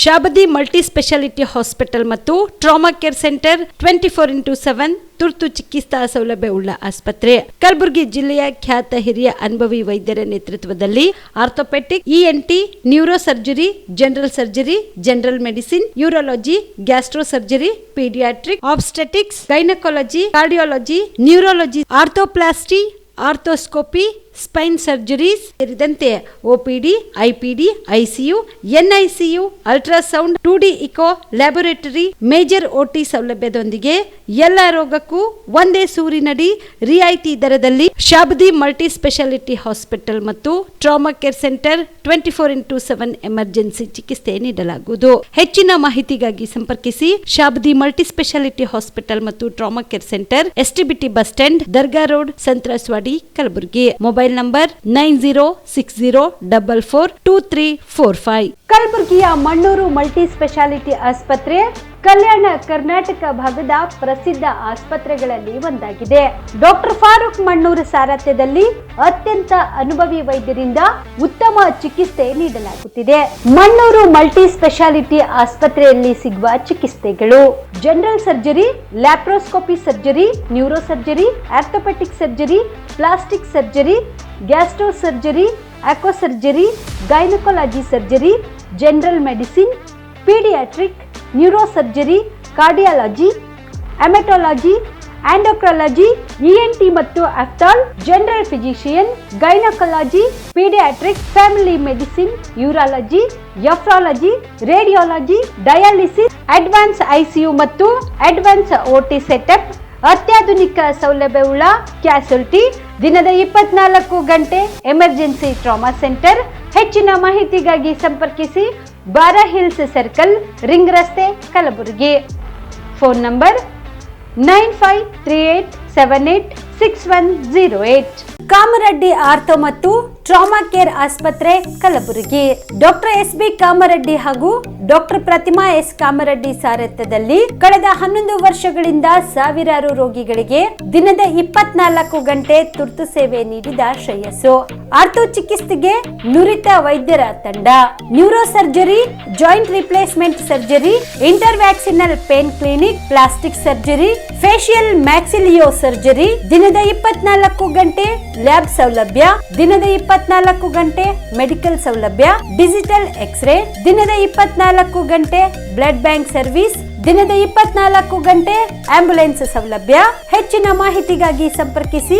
Shabdi multi speciality hospital ಮತ್ತು trauma care centre 24x7 ತುರ್ತು ಚಿಕಿತ್ಸಾ ಸೌಲಭ್ಯ ಉಳ್ಳ ಆಸ್ಪತ್ರೆ. ಕಲಬುರಗಿ ಜಿಲ್ಲೆಯ ಖ್ಯಾತ ಹಿರಿಯ ಅನುಭವಿ ವೈದ್ಯರ ನೇತೃತ್ವದಲ್ಲಿ orthopaedic, ENT, neuro surgery, general surgery, general medicine, urology, gastro surgery, paediatric, obstetrics, gynaecology, cardiology, neurology, arthroplasty, arthroscopy, spine surgeries ಸೇರಿದಂತೆ OPD, IPD, ICU, NICU, ultrasound, 2D echo, laboratory, major OT ಸೌಲಭ್ಯದೊಂದಿಗೆ ಎಲ್ಲ ರೋಗಕ್ಕೂ ಒಂದೇ ಸೂರಿನಡಿ ರಿಯಾಯಿತಿ ದರದಲ್ಲಿ ಶಾಬದಿ ಮಲ್ಟಿ ಸ್ಪೆಷಾಲಿಟಿ ಹಾಸ್ಪಿಟಲ್ ಮತ್ತು trauma care centre 24x7 emergency ಚಿಕಿತ್ಸೆ ನೀಡಲಾಗುವುದು. ಹೆಚ್ಚಿನ ಮಾಹಿತಿಗಾಗಿ ಸಂಪರ್ಕಿಸಿ ಶಾಬದಿ ಮಲ್ಟಿ ಸ್ಪೆಷಾಲಿಟಿ ಹಾಸ್ಪಿಟಲ್ ಮತ್ತು trauma care centre, STBT bus stand, Dargah road, ಸಂತ್ರಸ್ವಾಡಿ, Kalaburagi. Mobile number 9060442345. ಕಲಬುರಗಿಯ ಮಣ್ಣೂರು ಮಲ್ಟಿ ಸ್ಪೆಷಾಲಿಟಿ ಆಸ್ಪತ್ರೆ ಕಲ್ಯಾಣ ಕರ್ನಾಟಕ ಭಾಗದ ಪ್ರಸಿದ್ಧ ಆಸ್ಪತ್ರೆಗಳಲ್ಲಿ ಒಂದಾಗಿದೆ. ಡಾಕ್ಟರ್ ಫಾರೂಕ್ ಮಣ್ಣೂರು ಸಾರಥ್ಯದಲ್ಲಿ ಅತ್ಯಂತ ಅನುಭವಿ ವೈದ್ಯರಿಂದ ಉತ್ತಮ ಚಿಕಿತ್ಸೆ ನೀಡಲಾಗುತ್ತಿದೆ. ಮಣ್ಣೂರು ಮಲ್ಟಿ ಸ್ಪೆಷಾಲಿಟಿ ಆಸ್ಪತ್ರೆಯಲ್ಲಿ ಸಿಗುವ ಚಿಕಿತ್ಸೆಗಳು: general surgery, laparoscopy surgery, neuro surgery, orthopaedic surgery, plastic surgery, gastro surgery, aqua surgery, gynaecology surgery, general medicine, paediatric, neuro surgery, cardiology, haematology, endocrinology, ENT ಮತ್ತು ophthal, general physician, gynaecology, paediatric, family medicine, urology, nephrology, radiology, dialysis, advance ICU ಮತ್ತು advance OT setup, ಅತ್ಯಾಧುನಿಕ ಸೌಲಭ್ಯವುಳ್ಳ ಕ್ಯಾಸುಲಿಟಿ, ದಿನದ 24 ಗಂಟೆ emergency trauma centre. ಹೆಚ್ಚಿನ ಮಾಹಿತಿಗಾಗಿ ಸಂಪರ್ಕಿಸಿ ಬಾರಾ hills circle, ring ರಸ್ತೆ, Kalaburagi. Phone number 9538786108. Kamareddy ortho ಮತ್ತು ಟ್ರಾಮಾ ಕೇರ್ ಆಸ್ಪತ್ರೆ, ಕಲಬುರಗಿ. Doctor S B. ಕಾಮರೆಡ್ಡಿ ಹಾಗೂ ಡಾಕ್ಟರ್ ಪ್ರತಿಮಾ ಎಸ್. ಕಾಮರೆಡ್ಡಿ ಸಾರಥ್ಯದಲ್ಲಿ ಕಳೆದ 11 ವರ್ಷಗಳಿಂದ ಸಾವಿರಾರು ರೋಗಿಗಳಿಗೆ ದಿನದ 24 ಗಂಟೆ ತುರ್ತು ಸೇವೆ ನೀಡಿದ ಶ್ರೇಯಸ್ಸು. ಆರ್ಥೋ ಚಿಕಿತ್ಸೆಗೆ ನುರಿತ ವೈದ್ಯರ ತಂಡ, neuro surgery, joint replacement surgery, interventional pain clinic, plastic surgery, facial maxillo surgery, ದಿನದ 24 ಗಂಟೆ ಲ್ಯಾಬ್ ಸೌಲಭ್ಯ, ದಿನದ 24 ಗಂಟೆ ಮೆಡಿಕಲ್ ಸೌಲಭ್ಯ, ಡಿಜಿಟಲ್ ಎಕ್ಸ್ರೇ, ದಿನದ 24 ಗಂಟೆ ಬ್ಲಡ್ ಬ್ಯಾಂಕ್ ಸರ್ವಿಸ್, ದಿನದ 24 ಗಂಟೆ ಆಂಬ್ಯುಲೆನ್ಸ್ ಸೌಲಭ್ಯ. ಹೆಚ್ಚಿನ ಮಾಹಿತಿಗಾಗಿ ಸಂಪರ್ಕಿಸಿ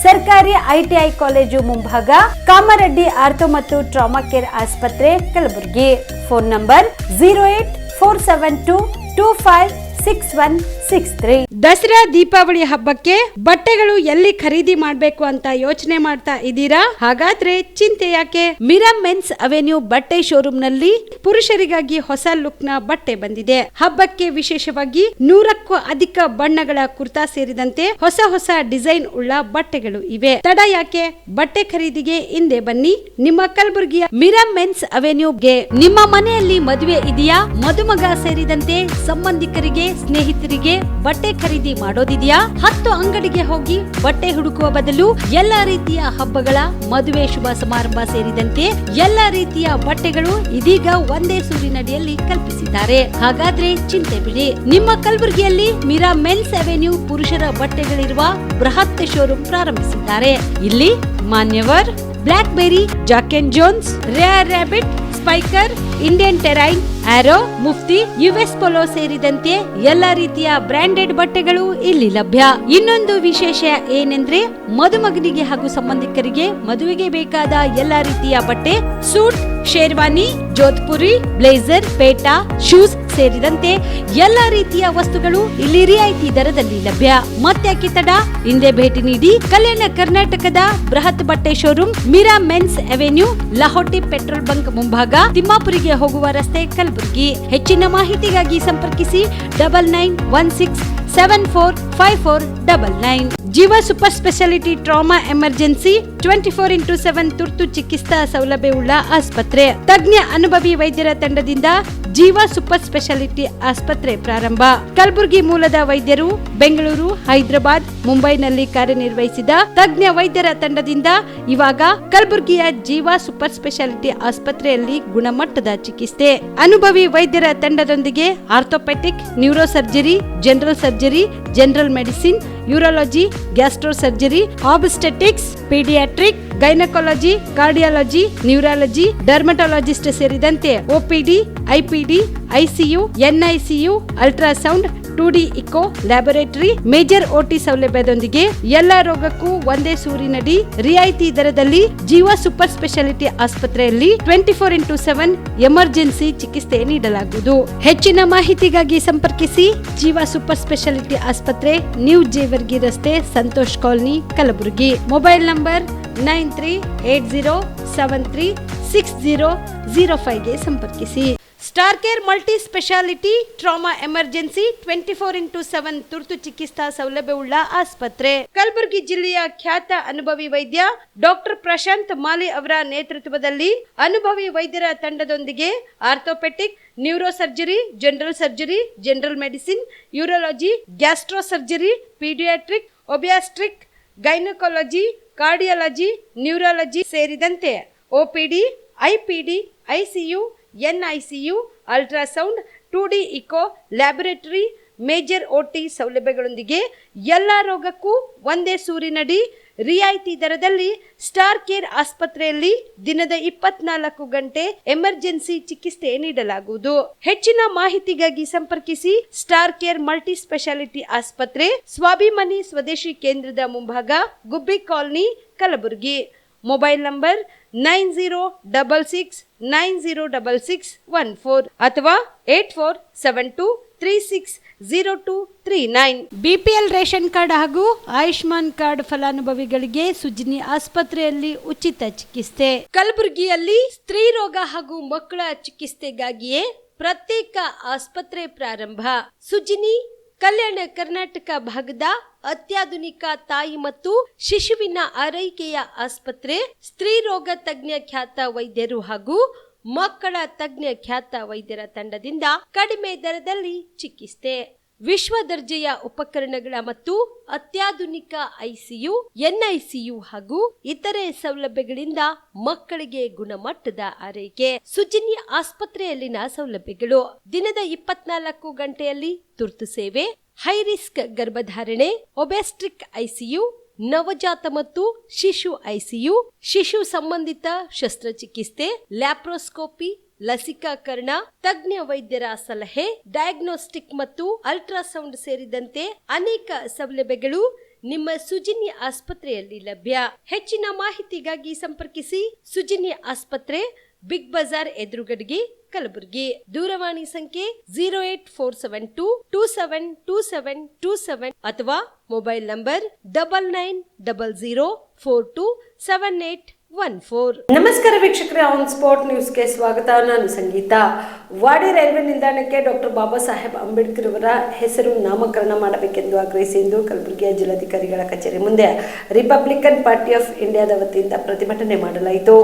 ಸರ್ಕಾರಿ ಐಟಿಐ ಕಾಲೇಜು ಮುಂಭಾಗ, ಕಾಮರೆಡ್ಡಿ ಆರ್ಥೋ ಮತ್ತು ಟ್ರಾಮಾ ಕೇರ್ ಆಸ್ಪತ್ರೆ, ಕಲಬುರಗಿ. Phone number 08472256163. ದಸರಾ ದೀಪಾವಳಿ ಹಬ್ಬಕ್ಕೆ ಬಟ್ಟೆಗಳು ಎಲ್ಲಿ ಖರೀದಿ ಮಾಡಬೇಕು ಅಂತ ಯೋಚನೆ ಮಾಡ್ತಾ ಇದ್ದೀರಾ? ಹಾಗಾದ್ರೆ ಚಿಂತೆ ಯಾಕೆ? ಮಿರಾ ಮೆನ್ಸ್ ಅವೆನ್ಯೂ ಬಟ್ಟೆ ಶೋರೂಮ್ ನಲ್ಲಿ ಪುರುಷರಿಗಾಗಿ ಹೊಸ ಲುಕ್ ನ ಬಟ್ಟೆ ಬಂದಿದೆ. ಹಬ್ಬಕ್ಕೆ ವಿಶೇಷವಾಗಿ 100ಕ್ಕೂ ಅಧಿಕ ಬಣ್ಣಗಳ ಕುರ್ತಾ ಸೇರಿದಂತೆ ಹೊಸ ಹೊಸ ಡಿಸೈನ್ ಉಳ್ಳ ಬಟ್ಟೆಗಳು ಇವೆ. ತಡ ಯಾಕೆ? ಬಟ್ಟೆ ಖರೀದಿಗೆ ಹಿಂದೆ ಬನ್ನಿ ನಿಮ್ಮ ಕಲಬುರಗಿಯ ಮಿರಾ ಮೆನ್ಸ್ ಅವೆನ್ಯೂಗೆ. ನಿಮ್ಮ ಮನೆಯಲ್ಲಿ ಮದುವೆ ಇದೆಯಾ? ಮದುಮಗ ಸೇರಿದಂತೆ ಸಂಬಂಧಿಕರಿಗೆ, ಸ್ನೇಹಿತರಿಗೆ ಬಟ್ಟೆ ಖರೀದಿ ಮಾಡೋದಿದೆಯಾ? 10 ಅಂಗಡಿಗೆ ಹೋಗಿ ಬಟ್ಟೆ ಹುಡುಕುವ ಬದಲು ಎಲ್ಲಾ ರೀತಿಯ ಹಬ್ಬಗಳ, ಮದುವೆ, ಶುಭ ಸಮಾರಂಭ ಸೇರಿದಂತೆ ಎಲ್ಲಾ ರೀತಿಯ ಬಟ್ಟೆಗಳು ಇದೀಗ ಒಂದೇ ಸೂರಿನಡಿಯಲ್ಲಿ ಕಲ್ಪಿಸಿದ್ದಾರೆ. ಹಾಗಾದ್ರೆ ಚಿಂತೆ ಬಿಡಿ. ನಿಮ್ಮ ಕಲಬುರಗಿಯಲ್ಲಿ ಮಿರಾ ಮೆನ್ಸ್ ಅವೆನ್ಯೂ ಪುರುಷರ ಬಟ್ಟೆಗಳಿರುವ ಬೃಹತ್ ಶೋರೂಮ್ ಪ್ರಾರಂಭಿಸಿದ್ದಾರೆ. ಇಲ್ಲಿ Manyavar, Blackberry, Jack and Jones, Rare Rabbit, Spykar, Indian Terrain, Arrow, Mufti, US Polo ಸೇರಿದಂತೆ ಎಲ್ಲಾ ರೀತಿಯ ಬ್ರಾಂಡೆಡ್ ಬಟ್ಟೆಗಳು ಇಲ್ಲಿ ಲಭ್ಯ. ಇನ್ನೊಂದು ವಿಶೇಷ ಏನೆಂದ್ರೆ ಮದುಮಗನಿಗೆ ಹಾಗೂ ಸಂಬಂಧಿಕರಿಗೆ ಮದುವೆಗೆ ಬೇಕಾದ ಎಲ್ಲಾ ರೀತಿಯ ಬಟ್ಟೆ, ಸೂಟ್, ಶೇರ್ವಾನಿ, ಜೋಧ್ಪುರಿ, ಬ್ಲೇಸರ್, ಪೇಟಾ, ಶೂಸ್ ಸೇರಿದಂತೆ ಎಲ್ಲಾ ರೀತಿಯ ವಸ್ತುಗಳು ಇಲ್ಲಿ ರಿಯಾಯಿತಿ ದರದಲ್ಲಿ ಲಭ್ಯ. ಮತ್ತ್ಯಾಕೆ ತಡ? ಹಿಂದೆ ಭೇಟಿ ನೀಡಿ ಕಲ್ಯಾಣ ಕರ್ನಾಟಕದ ಬೃಹತ್ ಬಟ್ಟೆ showroom Mira men's avenue, Lahoti petrol bunk ಮುಂಭಾಗ, ತಿಮ್ಮಾಪುರಿಗೆ ಹೋಗುವ ರಸ್ತೆ, ಕಲಬುರಗಿ. ಹೆಚ್ಚಿನ ಮಾಹಿತಿಗಾಗಿ ಸಂಪರ್ಕಿಸಿ 9916745499. ಜೀವ super speciality trauma emergency 24x7 ತುರ್ತು ಚಿಕಿತ್ಸಾ ಸೌಲಭ್ಯವುಳ್ಳ ಆಸ್ಪತ್ರೆ. ತಜ್ಞ ಅನುಭವಿ ವೈದ್ಯರ ತಂಡದಿಂದ ಜೀವ ಸೂಪರ್ ಸ್ಪೆಷಾಲಿಟಿ ಆಸ್ಪತ್ರೆ ಪ್ರಾರಂಭ. ಕಲಬುರಗಿ ಮೂಲದ ವೈದ್ಯರು ಬೆಂಗಳೂರು, ಹೈದರಾಬಾದ್, ಮುಂಬೈನಲ್ಲಿ ಕಾರ್ಯನಿರ್ವಹಿಸಿದ ತಜ್ಞ ವೈದ್ಯರ ತಂಡದಿಂದ ಇವಾಗ ಕಲಬುರಗಿಯ ಜೀವ ಸೂಪರ್ ಸ್ಪೆಷಾಲಿಟಿ ಆಸ್ಪತ್ರೆಯಲ್ಲಿ ಗುಣಮಟ್ಟದ ಚಿಕಿತ್ಸೆ. ಅನುಭವಿ ವೈದ್ಯರ ತಂಡದೊಂದಿಗೆ orthopaedic, neuro surgery, general surgery, general medicine, urology, gastro surgery, obstetrics, paediatric, gynaecology, cardiology, neurology, dermatologist ಸೇರಿದಂತೆ OPD, IPD, ICU, NICU, ultrasound, 2D echo, laboratory, major OT ಸೌಲಭ್ಯದೊಂದಿಗೆ ಎಲ್ಲ ರೋಗಕ್ಕೂ ಒಂದೇ ಸೂರಿನಡಿ ರಿಯಾಯಿತಿ ದರದಲ್ಲಿ ಜೀವ ಸೂಪರ್ ಸ್ಪೆಷಾಲಿಟಿ ಆಸ್ಪತ್ರೆಯಲ್ಲಿ 24x7 ಎಮರ್ಜೆನ್ಸಿ ಚಿಕಿತ್ಸೆ ನೀಡಲಾಗುವುದು. ಹೆಚ್ಚಿನ ಮಾಹಿತಿಗಾಗಿ ಸಂಪರ್ಕಿಸಿ ಜೀವ ಸೂಪರ್ ಸ್ಪೆಷಾಲಿಟಿ ಆಸ್ಪತ್ರೆ, ನ್ಯೂ ಜೇವರ್ಗಿ ರಸ್ತೆ, Santosh colony, Kalaburagi. Mobile number 9380736005 ಗೆ ಸಂಪರ್ಕಿಸಿ. Star care multi speciality trauma emergency 24x7 ತುರ್ತು ಚಿಕಿತ್ಸಾ ಸೌಲಭ್ಯವುಳ್ಳ ಆಸ್ಪತ್ರೆ. ಕಲಬುರಗಿ ಜಿಲ್ಲೆಯ ಖ್ಯಾತ ಅನುಭವಿ ವೈದ್ಯ ಡಾಕ್ಟರ್ ಪ್ರಶಾಂತ್ ಮಾಲಿ ಅವರ ನೇತೃತ್ವದಲ್ಲಿ ಅನುಭವಿ ವೈದ್ಯರ ತಂಡದೊಂದಿಗೆ orthopaedic, neuro surgery, general surgery, general medicine, urology, gastro surgery, paediatric, obstetric, gynaecology, cardiology, neurology ಸೇರಿದಂತೆ OPD, IPD, ICU, NICU, ultrasound, 2D echo, laboratory, major OT ಸೌಲಭ್ಯಗಳೊಂದಿಗೆ ಎಲ್ಲ ರೋಗಕ್ಕೂ ಒಂದೇ ಸೂರಿನಡಿ ರಿಯಾಯಿತಿ ದರದಲ್ಲಿ ಸ್ಟಾರ್ ಕೇರ್ ಆಸ್ಪತ್ರೆಯಲ್ಲಿ ದಿನದ 24 ಗಂಟೆ ಎಮರ್ಜೆನ್ಸಿ ಚಿಕಿತ್ಸೆ ನೀಡಲಾಗುವುದು. ಹೆಚ್ಚಿನ ಮಾಹಿತಿಗಾಗಿ ಸಂಪರ್ಕಿಸಿ ಸ್ಟಾರ್ ಕೇರ್ ಮಲ್ಟಿ ಸ್ಪೆಷಾಲಿಟಿ ಆಸ್ಪತ್ರೆ, ಸ್ವಾಭಿಮಾನಿ ಸ್ವದೇಶಿ ಕೇಂದ್ರದ ಮುಂಭಾಗ, ಗುಬ್ಬಿ ಕಾಲನಿ, ಕಲಬುರಗಿ. ಮೊಬೈಲ್ ನಂಬರ್ 9066906614 ಅಥವಾ 8472360239. ಬಿಪಿಎಲ್ ರೇಷನ್ ಕಾರ್ಡ್ ಹಾಗೂ ಆಯುಷ್ಮಾನ್ ಕಾರ್ಡ್ ಫಲಾನುಭವಿಗಳಿಗೆ ಸುಜಿನಿ ಆಸ್ಪತ್ರೆಯಲ್ಲಿ ಉಚಿತ ಚಿಕಿತ್ಸೆ. ಕಲಬುರಗಿಯಲ್ಲಿ ಸ್ತ್ರೀ ರೋಗ ಹಾಗೂ ಮಕ್ಕಳ ಚಿಕಿತ್ಸೆಗಾಗಿಯೇ ಪ್ರತ್ಯೇಕ ಆಸ್ಪತ್ರೆ ಪ್ರಾರಂಭ. ಸುಜಿನಿ ಕಲ್ಯಾಣ ಕರ್ನಾಟಕ ಭಾಗದ ಅತ್ಯಾಧುನಿಕ ತಾಯಿ ಮತ್ತು ಶಿಶುವಿನ ಆರೈಕೆಯ ಆಸ್ಪತ್ರೆ. ಸ್ತ್ರೀ ರೋಗ ತಜ್ಞ ಖ್ಯಾತ ವೈದ್ಯರು ಹಾಗೂ ಮಕ್ಕಳ ತಜ್ಞ ಖ್ಯಾತ ವೈದ್ಯರ ತಂಡದಿಂದ ಕಡಿಮೆ ದರದಲ್ಲಿ ಚಿಕಿತ್ಸೆ. ವಿಶ್ವ ದರ್ಜೆಯ ಉಪಕರಣಗಳ ಮತ್ತು ಅತ್ಯಾಧುನಿಕ ಐಸಿಯು, ಎನ್ಐಸಿಯು ಹಾಗೂ ಇತರೆ ಸೌಲಭ್ಯಗಳಿಂದ ಮಕ್ಕಳಿಗೆ ಗುಣಮಟ್ಟದ ಆರೈಕೆ. ಸುಜಿನಿ ಆಸ್ಪತ್ರೆಯಲ್ಲಿನ ಸೌಲಭ್ಯಗಳು: ದಿನದ 24 ಗಂಟೆಯಲ್ಲಿ ತುರ್ತು ಸೇವೆ, ಹೈ ರಿಸ್ಕ್ ಗರ್ಭಧಾರಣೆ, ಒಬೆಸ್ಟ್ರಿಕ್ ಐಸಿಯು, ನವಜಾತ ಮತ್ತು ಶಿಶು ಐಸಿಯು, ಶಿಶು ಸಂಬಂಧಿತ ಶಸ್ತ್ರಚಿಕಿತ್ಸೆ, ಲ್ಯಾಪ್ರೋಸ್ಕೋಪಿ, ಲಸಿಕಾಕರಣ, ತಜ್ಞ ವೈದ್ಯರ ಸಲಹೆ, ಡಯಾಗ್ನೋಸ್ಟಿಕ್ ಮತ್ತು ಅಲ್ಟ್ರಾಸೌಂಡ್ ಸೇರಿದಂತೆ ಅನೇಕ ಸೌಲಭ್ಯಗಳು ನಿಮ್ಮ ಸುಜಿನಿ ಆಸ್ಪತ್ರೆಯಲ್ಲಿ ಲಭ್ಯ. ಹೆಚ್ಚಿನ ಮಾಹಿತಿಗಾಗಿ ಸಂಪರ್ಕಿಸಿ ಸುಜಿನಿ ಆಸ್ಪತ್ರೆ, ಬಿಗ್ ಬಜಾರ್ ಎದುರುಗಡೆಗೆ, ಕಲಬುರಗಿ. ದೂರವಾಣಿ ಸಂಖ್ಯೆ 08472272727 ಅಥವಾ ಮೊಬೈಲ್ ನಂಬರ್ 9900427814. ನಮಸ್ಕಾರ ವೀಕ್ಷಕರೇ, ಆನ್ ಸ್ಪಾಟ್ ನ್ಯೂಸ್ಗೆ ಸ್ವಾಗತ. ನಾನು ಸಂಗೀತ. ವಾಡಿ ರೈಲ್ವೆ ನಿಲ್ದಾಣಕ್ಕೆ ಡಾಕ್ಟರ್ ಬಾಬಾ ಸಾಹೇಬ್ ಅಂಬೇಡ್ಕರ್ ಅವರ ಹೆಸರು ನಾಮಕರಣ ಮಾಡಬೇಕೆಂದು ಆಗ್ರಹಿಸಿ ಇಂದು ಕಲಬುರಗಿಯ ಜಿಲ್ಲಾಧಿಕಾರಿಗಳ ಕಚೇರಿ ಮುಂದೆ ರಿಪಬ್ಲಿಕನ್ ಪಾರ್ಟಿ ಆಫ್ ಇಂಡಿಯಾದ ವತಿಯಿಂದ ಪ್ರತಿಭಟನೆ ಮಾಡಲಾಯಿತು.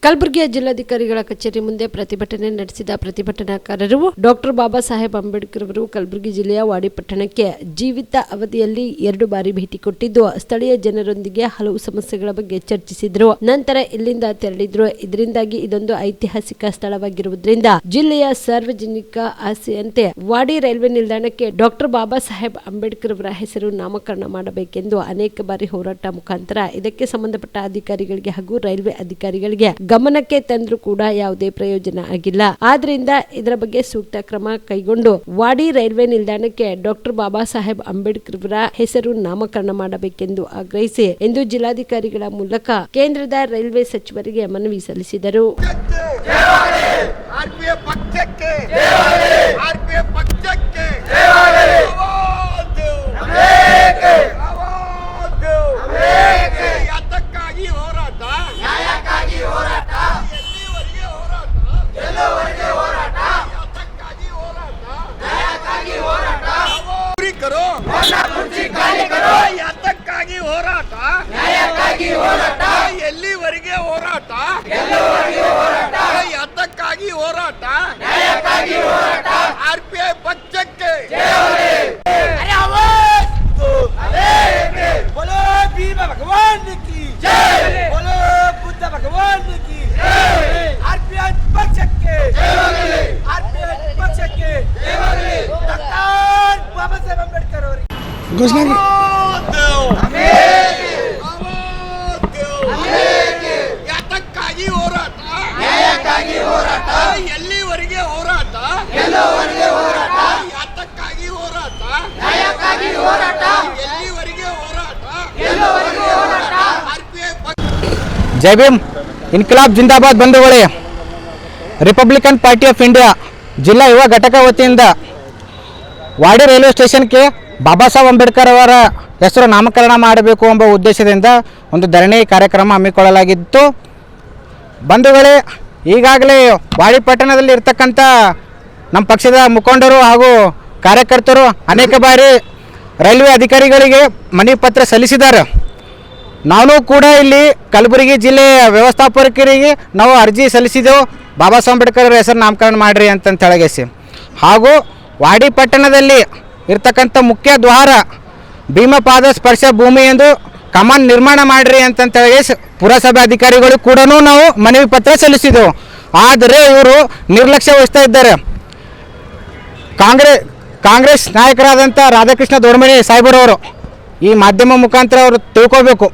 ಕಲಬುರಗಿಯ ಜಿಲ್ಲಾಧಿಕಾರಿಗಳ ಕಚೇರಿ ಮುಂದೆ ಪ್ರತಿಭಟನೆ ನಡೆಸಿದ ಪ್ರತಿಭಟನಾಕಾರರು ಡಾಕ್ಟರ್ ಬಾಬಾ ಸಾಹೇಬ್ ಅಂಬೇಡ್ಕರ್ ಅವರು ಕಲಬುರಗಿ ಜಿಲ್ಲೆಯ ವಾಡಿ ಪಟ್ಟಣಕ್ಕೆ ಜೀವಿತ ಅವಧಿಯಲ್ಲಿ 2 ಬಾರಿ ಭೇಟಿ ಕೊಟ್ಟಿದ್ದು ಸ್ಥಳೀಯ ಜನರೊಂದಿಗೆ ಹಲವು ಸಮಸ್ಯೆಗಳ ಬಗ್ಗೆ ಚರ್ಚಿಸಿದ್ರು. ನಂತರ ಇಲ್ಲಿಂದ ತೆರಳಿದ್ರು. ಇದರಿಂದಾಗಿ ಇದೊಂದು ಐತಿಹಾಸಿಕ ಸ್ಥಳವಾಗಿರುವುದರಿಂದ ಜಿಲ್ಲೆಯ ಸಾರ್ವಜನಿಕ ಆಸೆಯಂತೆ ವಾಡಿ ರೈಲ್ವೆ ನಿಲ್ದಾಣಕ್ಕೆ ಡಾಕ್ಟರ್ ಬಾಬಾ ಸಾಹೇಬ್ ಅಂಬೇಡ್ಕರ್ ಅವರ ಹೆಸರು ನಾಮಕರಣ ಮಾಡಬೇಕೆಂದು ಅನೇಕ ಬಾರಿ ಹೋರಾಟ ಮುಖಾಂತರ ಇದಕ್ಕೆ ಸಂಬಂಧಪಟ್ಟ ಅಧಿಕಾರಿಗಳಿಗೆ ಹಾಗೂ ರೈಲ್ವೆ ಅಧಿಕಾರಿಗಳಿಗೆ ಗಮನಕ್ಕೆ ತಂದ್ರೂ ಕೂಡ ಯಾವುದೇ ಪ್ರಯೋಜನ ಆಗಿಲ್ಲ. ಆದ್ರಿಂದ ಇದರ ಬಗ್ಗೆ ಸೂಕ್ತ ಕ್ರಮ ಕೈಗೊಂಡು ವಾಡಿ ರೈಲ್ವೆ ನಿಲ್ದಾಣಕ್ಕೆ ಡಾಕ್ಟರ್ ಬಾಬಾ ಸಾಹೇಬ್ ಅಂಬೇಡ್ಕರ್ ಅವರ ಹೆಸರು ನಾಮಕರಣ ಮಾಡಬೇಕೆಂದು ಆಗ್ರಹಿಸಿ ಇಂದು ಜಿಲ್ಲಾಧಿಕಾರಿಗಳ ಮೂಲಕ ಕೇಂದ್ರದ ರೈಲ್ವೆ ಸಚಿವರಿಗೆ ಮನವಿ ಸಲ್ಲಿಸಿದರು. घोषणा ಯಾತಕ್ಕಾಗಿ ಹೋರಾಟ ಎಲ್ಲಿವರೆಗೆ ಹೋರಾಟ ಯಾತಕ್ಕಾಗಿ ಹೋರಾಟ ಎಲ್ಲಿವರೆಗೆ ಹೋರಾಟ जय भीम इनकलाब जिंदाबाद बंधुगळे रिपब्लिकन पार्टी ऑफ इंडिया जिल्हा युवा घटक वतीಯಿಂದ ವಾಡಿ ರೈಲ್ವೆ ಸ್ಟೇಷನ್ಗೆ ಬಾಬಾ ಸಾಹೇಬ್ ಅಂಬೇಡ್ಕರ್ ಅವರ ಹೆಸರು ನಾಮಕರಣ ಮಾಡಬೇಕು ಎಂಬ ಉದ್ದೇಶದಿಂದ ಒಂದು ಧರಣಿ ಕಾರ್ಯಕ್ರಮ ಹಮ್ಮಿಕೊಳ್ಳಲಾಗಿತ್ತು. ಬಂಧುಗಳೇ, ಈಗಾಗಲೇ ವಾಡಿ ಪಟ್ಟಣದಲ್ಲಿ ಇರ್ತಕ್ಕಂಥ ನಮ್ಮ ಪಕ್ಷದ ಮುಖಂಡರು ಹಾಗೂ ಕಾರ್ಯಕರ್ತರು ಅನೇಕ ಬಾರಿ ರೈಲ್ವೆ ಅಧಿಕಾರಿಗಳಿಗೆ ಮನವಿ ಪತ್ರ ಸಲ್ಲಿಸಿದ್ದಾರೆ. ನಾನು ಕೂಡ ಇಲ್ಲಿ ಕಲಬುರಗಿ ಜಿಲ್ಲೆಯ ವ್ಯವಸ್ಥಾಪಕರಿಗೆ ನಾವು ಅರ್ಜಿ ಸಲ್ಲಿಸಿದೆವು, ಬಾಬಾ ಸಾಹೇಬ್ ಅಂಬೇಡ್ಕರ್ ಅವರ ಹೆಸರು ನಾಮಕರಣ ಮಾಡಿರಿ ಅಂತ ಹೇಳಗೆಸಿ. ಹಾಗೂ ವಾಡಿ ಪಟ್ಟಣದಲ್ಲಿ ಇರ್ತಕ್ಕಂಥ ಮುಖ್ಯ ದ್ವಾರ ಭೀಮಪಾದ ಸ್ಪರ್ಶ ಭೂಮಿ ಎಂದು ಕಮಾನ್ ನಿರ್ಮಾಣ ಮಾಡಿರಿ ಅಂತ ಹೇಳಗೆಸಿ ಪುರಸಭೆ ಅಧಿಕಾರಿಗಳು ಕೂಡ ನಾವು ಮನವಿ ಪತ್ರ ಸಲ್ಲಿಸಿದೆವು. ಆದರೆ ಇವರು ನಿರ್ಲಕ್ಷ್ಯ ವಹಿಸ್ತಾ ಇದ್ದಾರೆ. ಕಾಂಗ್ರೆಸ್ ನಾಯಕರಾದಂಥ ರಾಧಾಕೃಷ್ಣ ದೊಡ್ಮನಿ ಸಾಹೇಬರವರು ಈ ಮಾಧ್ಯಮ ಮುಖಾಂತರ ಅವರು ತಿಳ್ಕೋಬೇಕು.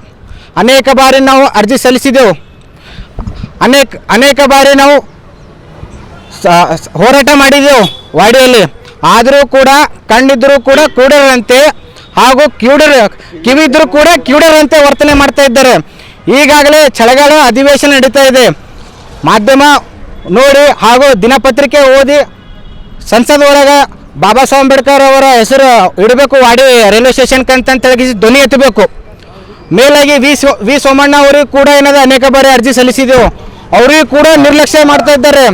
ಅನೇಕ ಬಾರಿ ನಾವು ಅರ್ಜಿ ಸಲ್ಲಿಸಿದೆವು, ಅನೇಕ ಬಾರಿ ನಾವು ಹೋರಾಟ ಮಾಡಿದೆವು ವಾಡಿಯಲ್ಲಿ. ಆದರೂ ಕೂಡ ಕಣ್ಣಿದ್ದರೂ ಕೂಡ ಕೂಡರಂತೆ ಹಾಗೂ ಕಿವಿದ್ರೂ ಕೂಡ ಕಿವುಡರಂತೆ ವರ್ತನೆ ಮಾಡ್ತಾ ಇದ್ದಾರೆ. ಈಗಾಗಲೇ ಚಳಿಗಾಲ ಅಧಿವೇಶನ ನಡೀತಾ ಇದೆ. ಮಾಧ್ಯಮ ನೋಡಿ ಹಾಗೂ ದಿನಪತ್ರಿಕೆ ಓದಿ ಸಂಸತ್ ಒಳಗೆ ಬಾಬಾ ಸಾಹೇಬ್ ಅಂಬೇಡ್ಕರ್ ಅವರ ಹೆಸರು ಇಡಬೇಕು ವಾಡಿ ರೈಲ್ವೆ ಸ್ಟೇಷನ್ಗೆ ಅಂತೇಳಿ ಧ್ವನಿ ಎತ್ತಬೇಕು. ಮೇಲಾಗಿ ವಿ ಸೋಮಣ್ಣ ಅವರಿಗೂ ಕೂಡ ಏನದ ಅನೇಕ ಬಾರಿ ಅರ್ಜಿ ಸಲ್ಲಿಸಿದೆವು, ಅವರಿಗೂ ಕೂಡ ನಿರ್ಲಕ್ಷ್ಯ ಮಾಡ್ತಾ ಇದ್ದಾರೆ.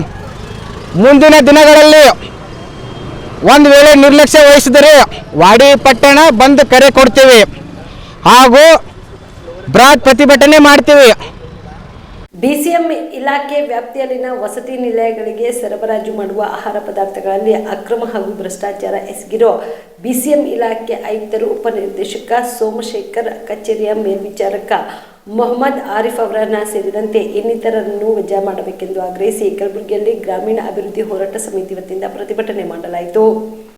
ಮುಂದಿನ ದಿನಗಳಲ್ಲಿ ಒಂದು ವೇಳೆ ನಿರ್ಲಕ್ಷ್ಯ ವಹಿಸಿದರೆ ವಾಡಿ ಪಟ್ಟಣ ಬಂದ್ ಕರೆ ಕೊಡ್ತೀವಿ ಹಾಗೂ ಬೃಹತ್ ಪ್ರತಿಭಟನೆ ಮಾಡ್ತೀವಿ. ಬಿಸಿಎಂ ಇಲಾಖೆ ವ್ಯಾಪ್ತಿಯಲ್ಲಿನ ವಸತಿ ನಿಲಯಗಳಿಗೆ ಸರಬರಾಜು ಮಾಡುವ ಆಹಾರ ಪದಾರ್ಥಗಳಲ್ಲಿ ಅಕ್ರಮ ಹಾಗೂ ಭ್ರಷ್ಟಾಚಾರ ಎಸಗಿರೋ ಬಿಸಿಎಂ ಇಲಾಖೆ ಆಯುಕ್ತರು ಉಪನಿರ್ದೇಶಕ ಸೋಮಶೇಖರ್ ಕಚೇರಿಯ ಮೇಲ್ವಿಚಾರಕ ಮೊಹಮ್ಮದ್ ಆರಿಫ್ ಅವರನ್ನ ಸೇರಿದಂತೆ ಇನ್ನಿತರರನ್ನು ವಜಾ ಮಾಡಬೇಕೆಂದು ಆಗ್ರಹಿಸಿ ಕಲಬುರಗಿಯಲ್ಲಿ ಗ್ರಾಮೀಣ ಅಭಿವೃದ್ಧಿ ಹೋರಾಟ ಸಮಿತಿ ವತಿಯಿಂದ ಪ್ರತಿಭಟನೆ ಮಾಡಲಾಯಿತು.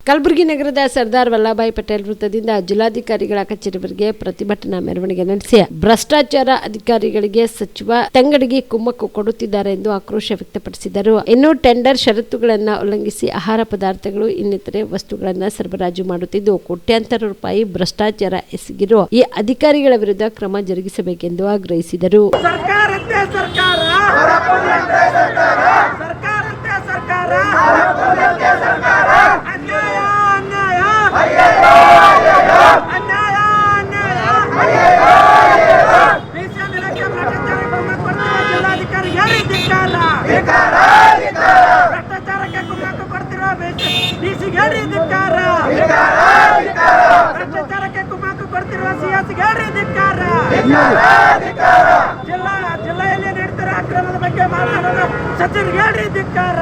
ಕಲಬುರಗಿ ನಗರದ ಸರ್ದಾರ್ ವಲ್ಲಭಾಯ್ ಪಟೇಲ್ ವೃತ್ತದಿಂದ ಜಿಲ್ಲಾಧಿಕಾರಿಗಳ ಕಚೇರಿವರೆಗೆ ಪ್ರತಿಭಟನಾ ಮೆರವಣಿಗೆ ನಡೆಸಿ ಭ್ರಷ್ಟಾಚಾರ ಅಧಿಕಾರಿಗಳಿಗೆ ಸಚಿವ ತಂಗಡಿಗೆ ಕುಮ್ಮಕ್ಕು ಕೊಡುತ್ತಿದ್ದಾರೆ ಎಂದು ಆಕ್ರೋಶ ವ್ಯಕ್ತಪಡಿಸಿದರು. ಇನ್ನು ಟೆಂಡರ್ ಷರತ್ತುಗಳನ್ನು ಉಲ್ಲಂಘಿಸಿ ಆಹಾರ ಪದಾರ್ಥಗಳು ಇನ್ನಿತರೆ ವಸ್ತುಗಳನ್ನು ಸರಬರಾಜು ಮಾಡುತ್ತಿದ್ದು ಕೋಟ್ಯಾಂತರ ರೂಪಾಯಿ ಭ್ರಷ್ಟಾಚಾರ ಎಸಗಿರೋ ಈ ಅಧಿಕಾರಿಗಳ ವಿರುದ್ಧ ಕ್ರಮ ಜರುಗಿಸಬೇಕೆಂದು ಆಗ್ರಹಿಸಿದರು. ಭ್ರಷ್ಟಾಚಾರಕ್ಕೆ ಕುಮ್ಮಕ್ಕು ಕೊಡ್ತಿರೋ ಬಿಸಿಗೇಡಿ ಧಿಕ್ಕಾರ, ಭ್ರಷ್ಟಾಚಾರಕ್ಕೆ ಕುಮ್ಮಕ್ಕು ಕೊಡ್ತಿರುವ ಸಿಎಸ್ಗೇಡಿ ಧಿಕ್ಕಾರ. ಜಿಲ್ಲೆಯಲ್ಲಿ ನಡೀತಿರೋ ಅಕ್ರಮದ ಬಗ್ಗೆ ಮಾತನಾಡಲು ಸಚಿವರಿಗೆ ಧಿಕ್ಕಾರ,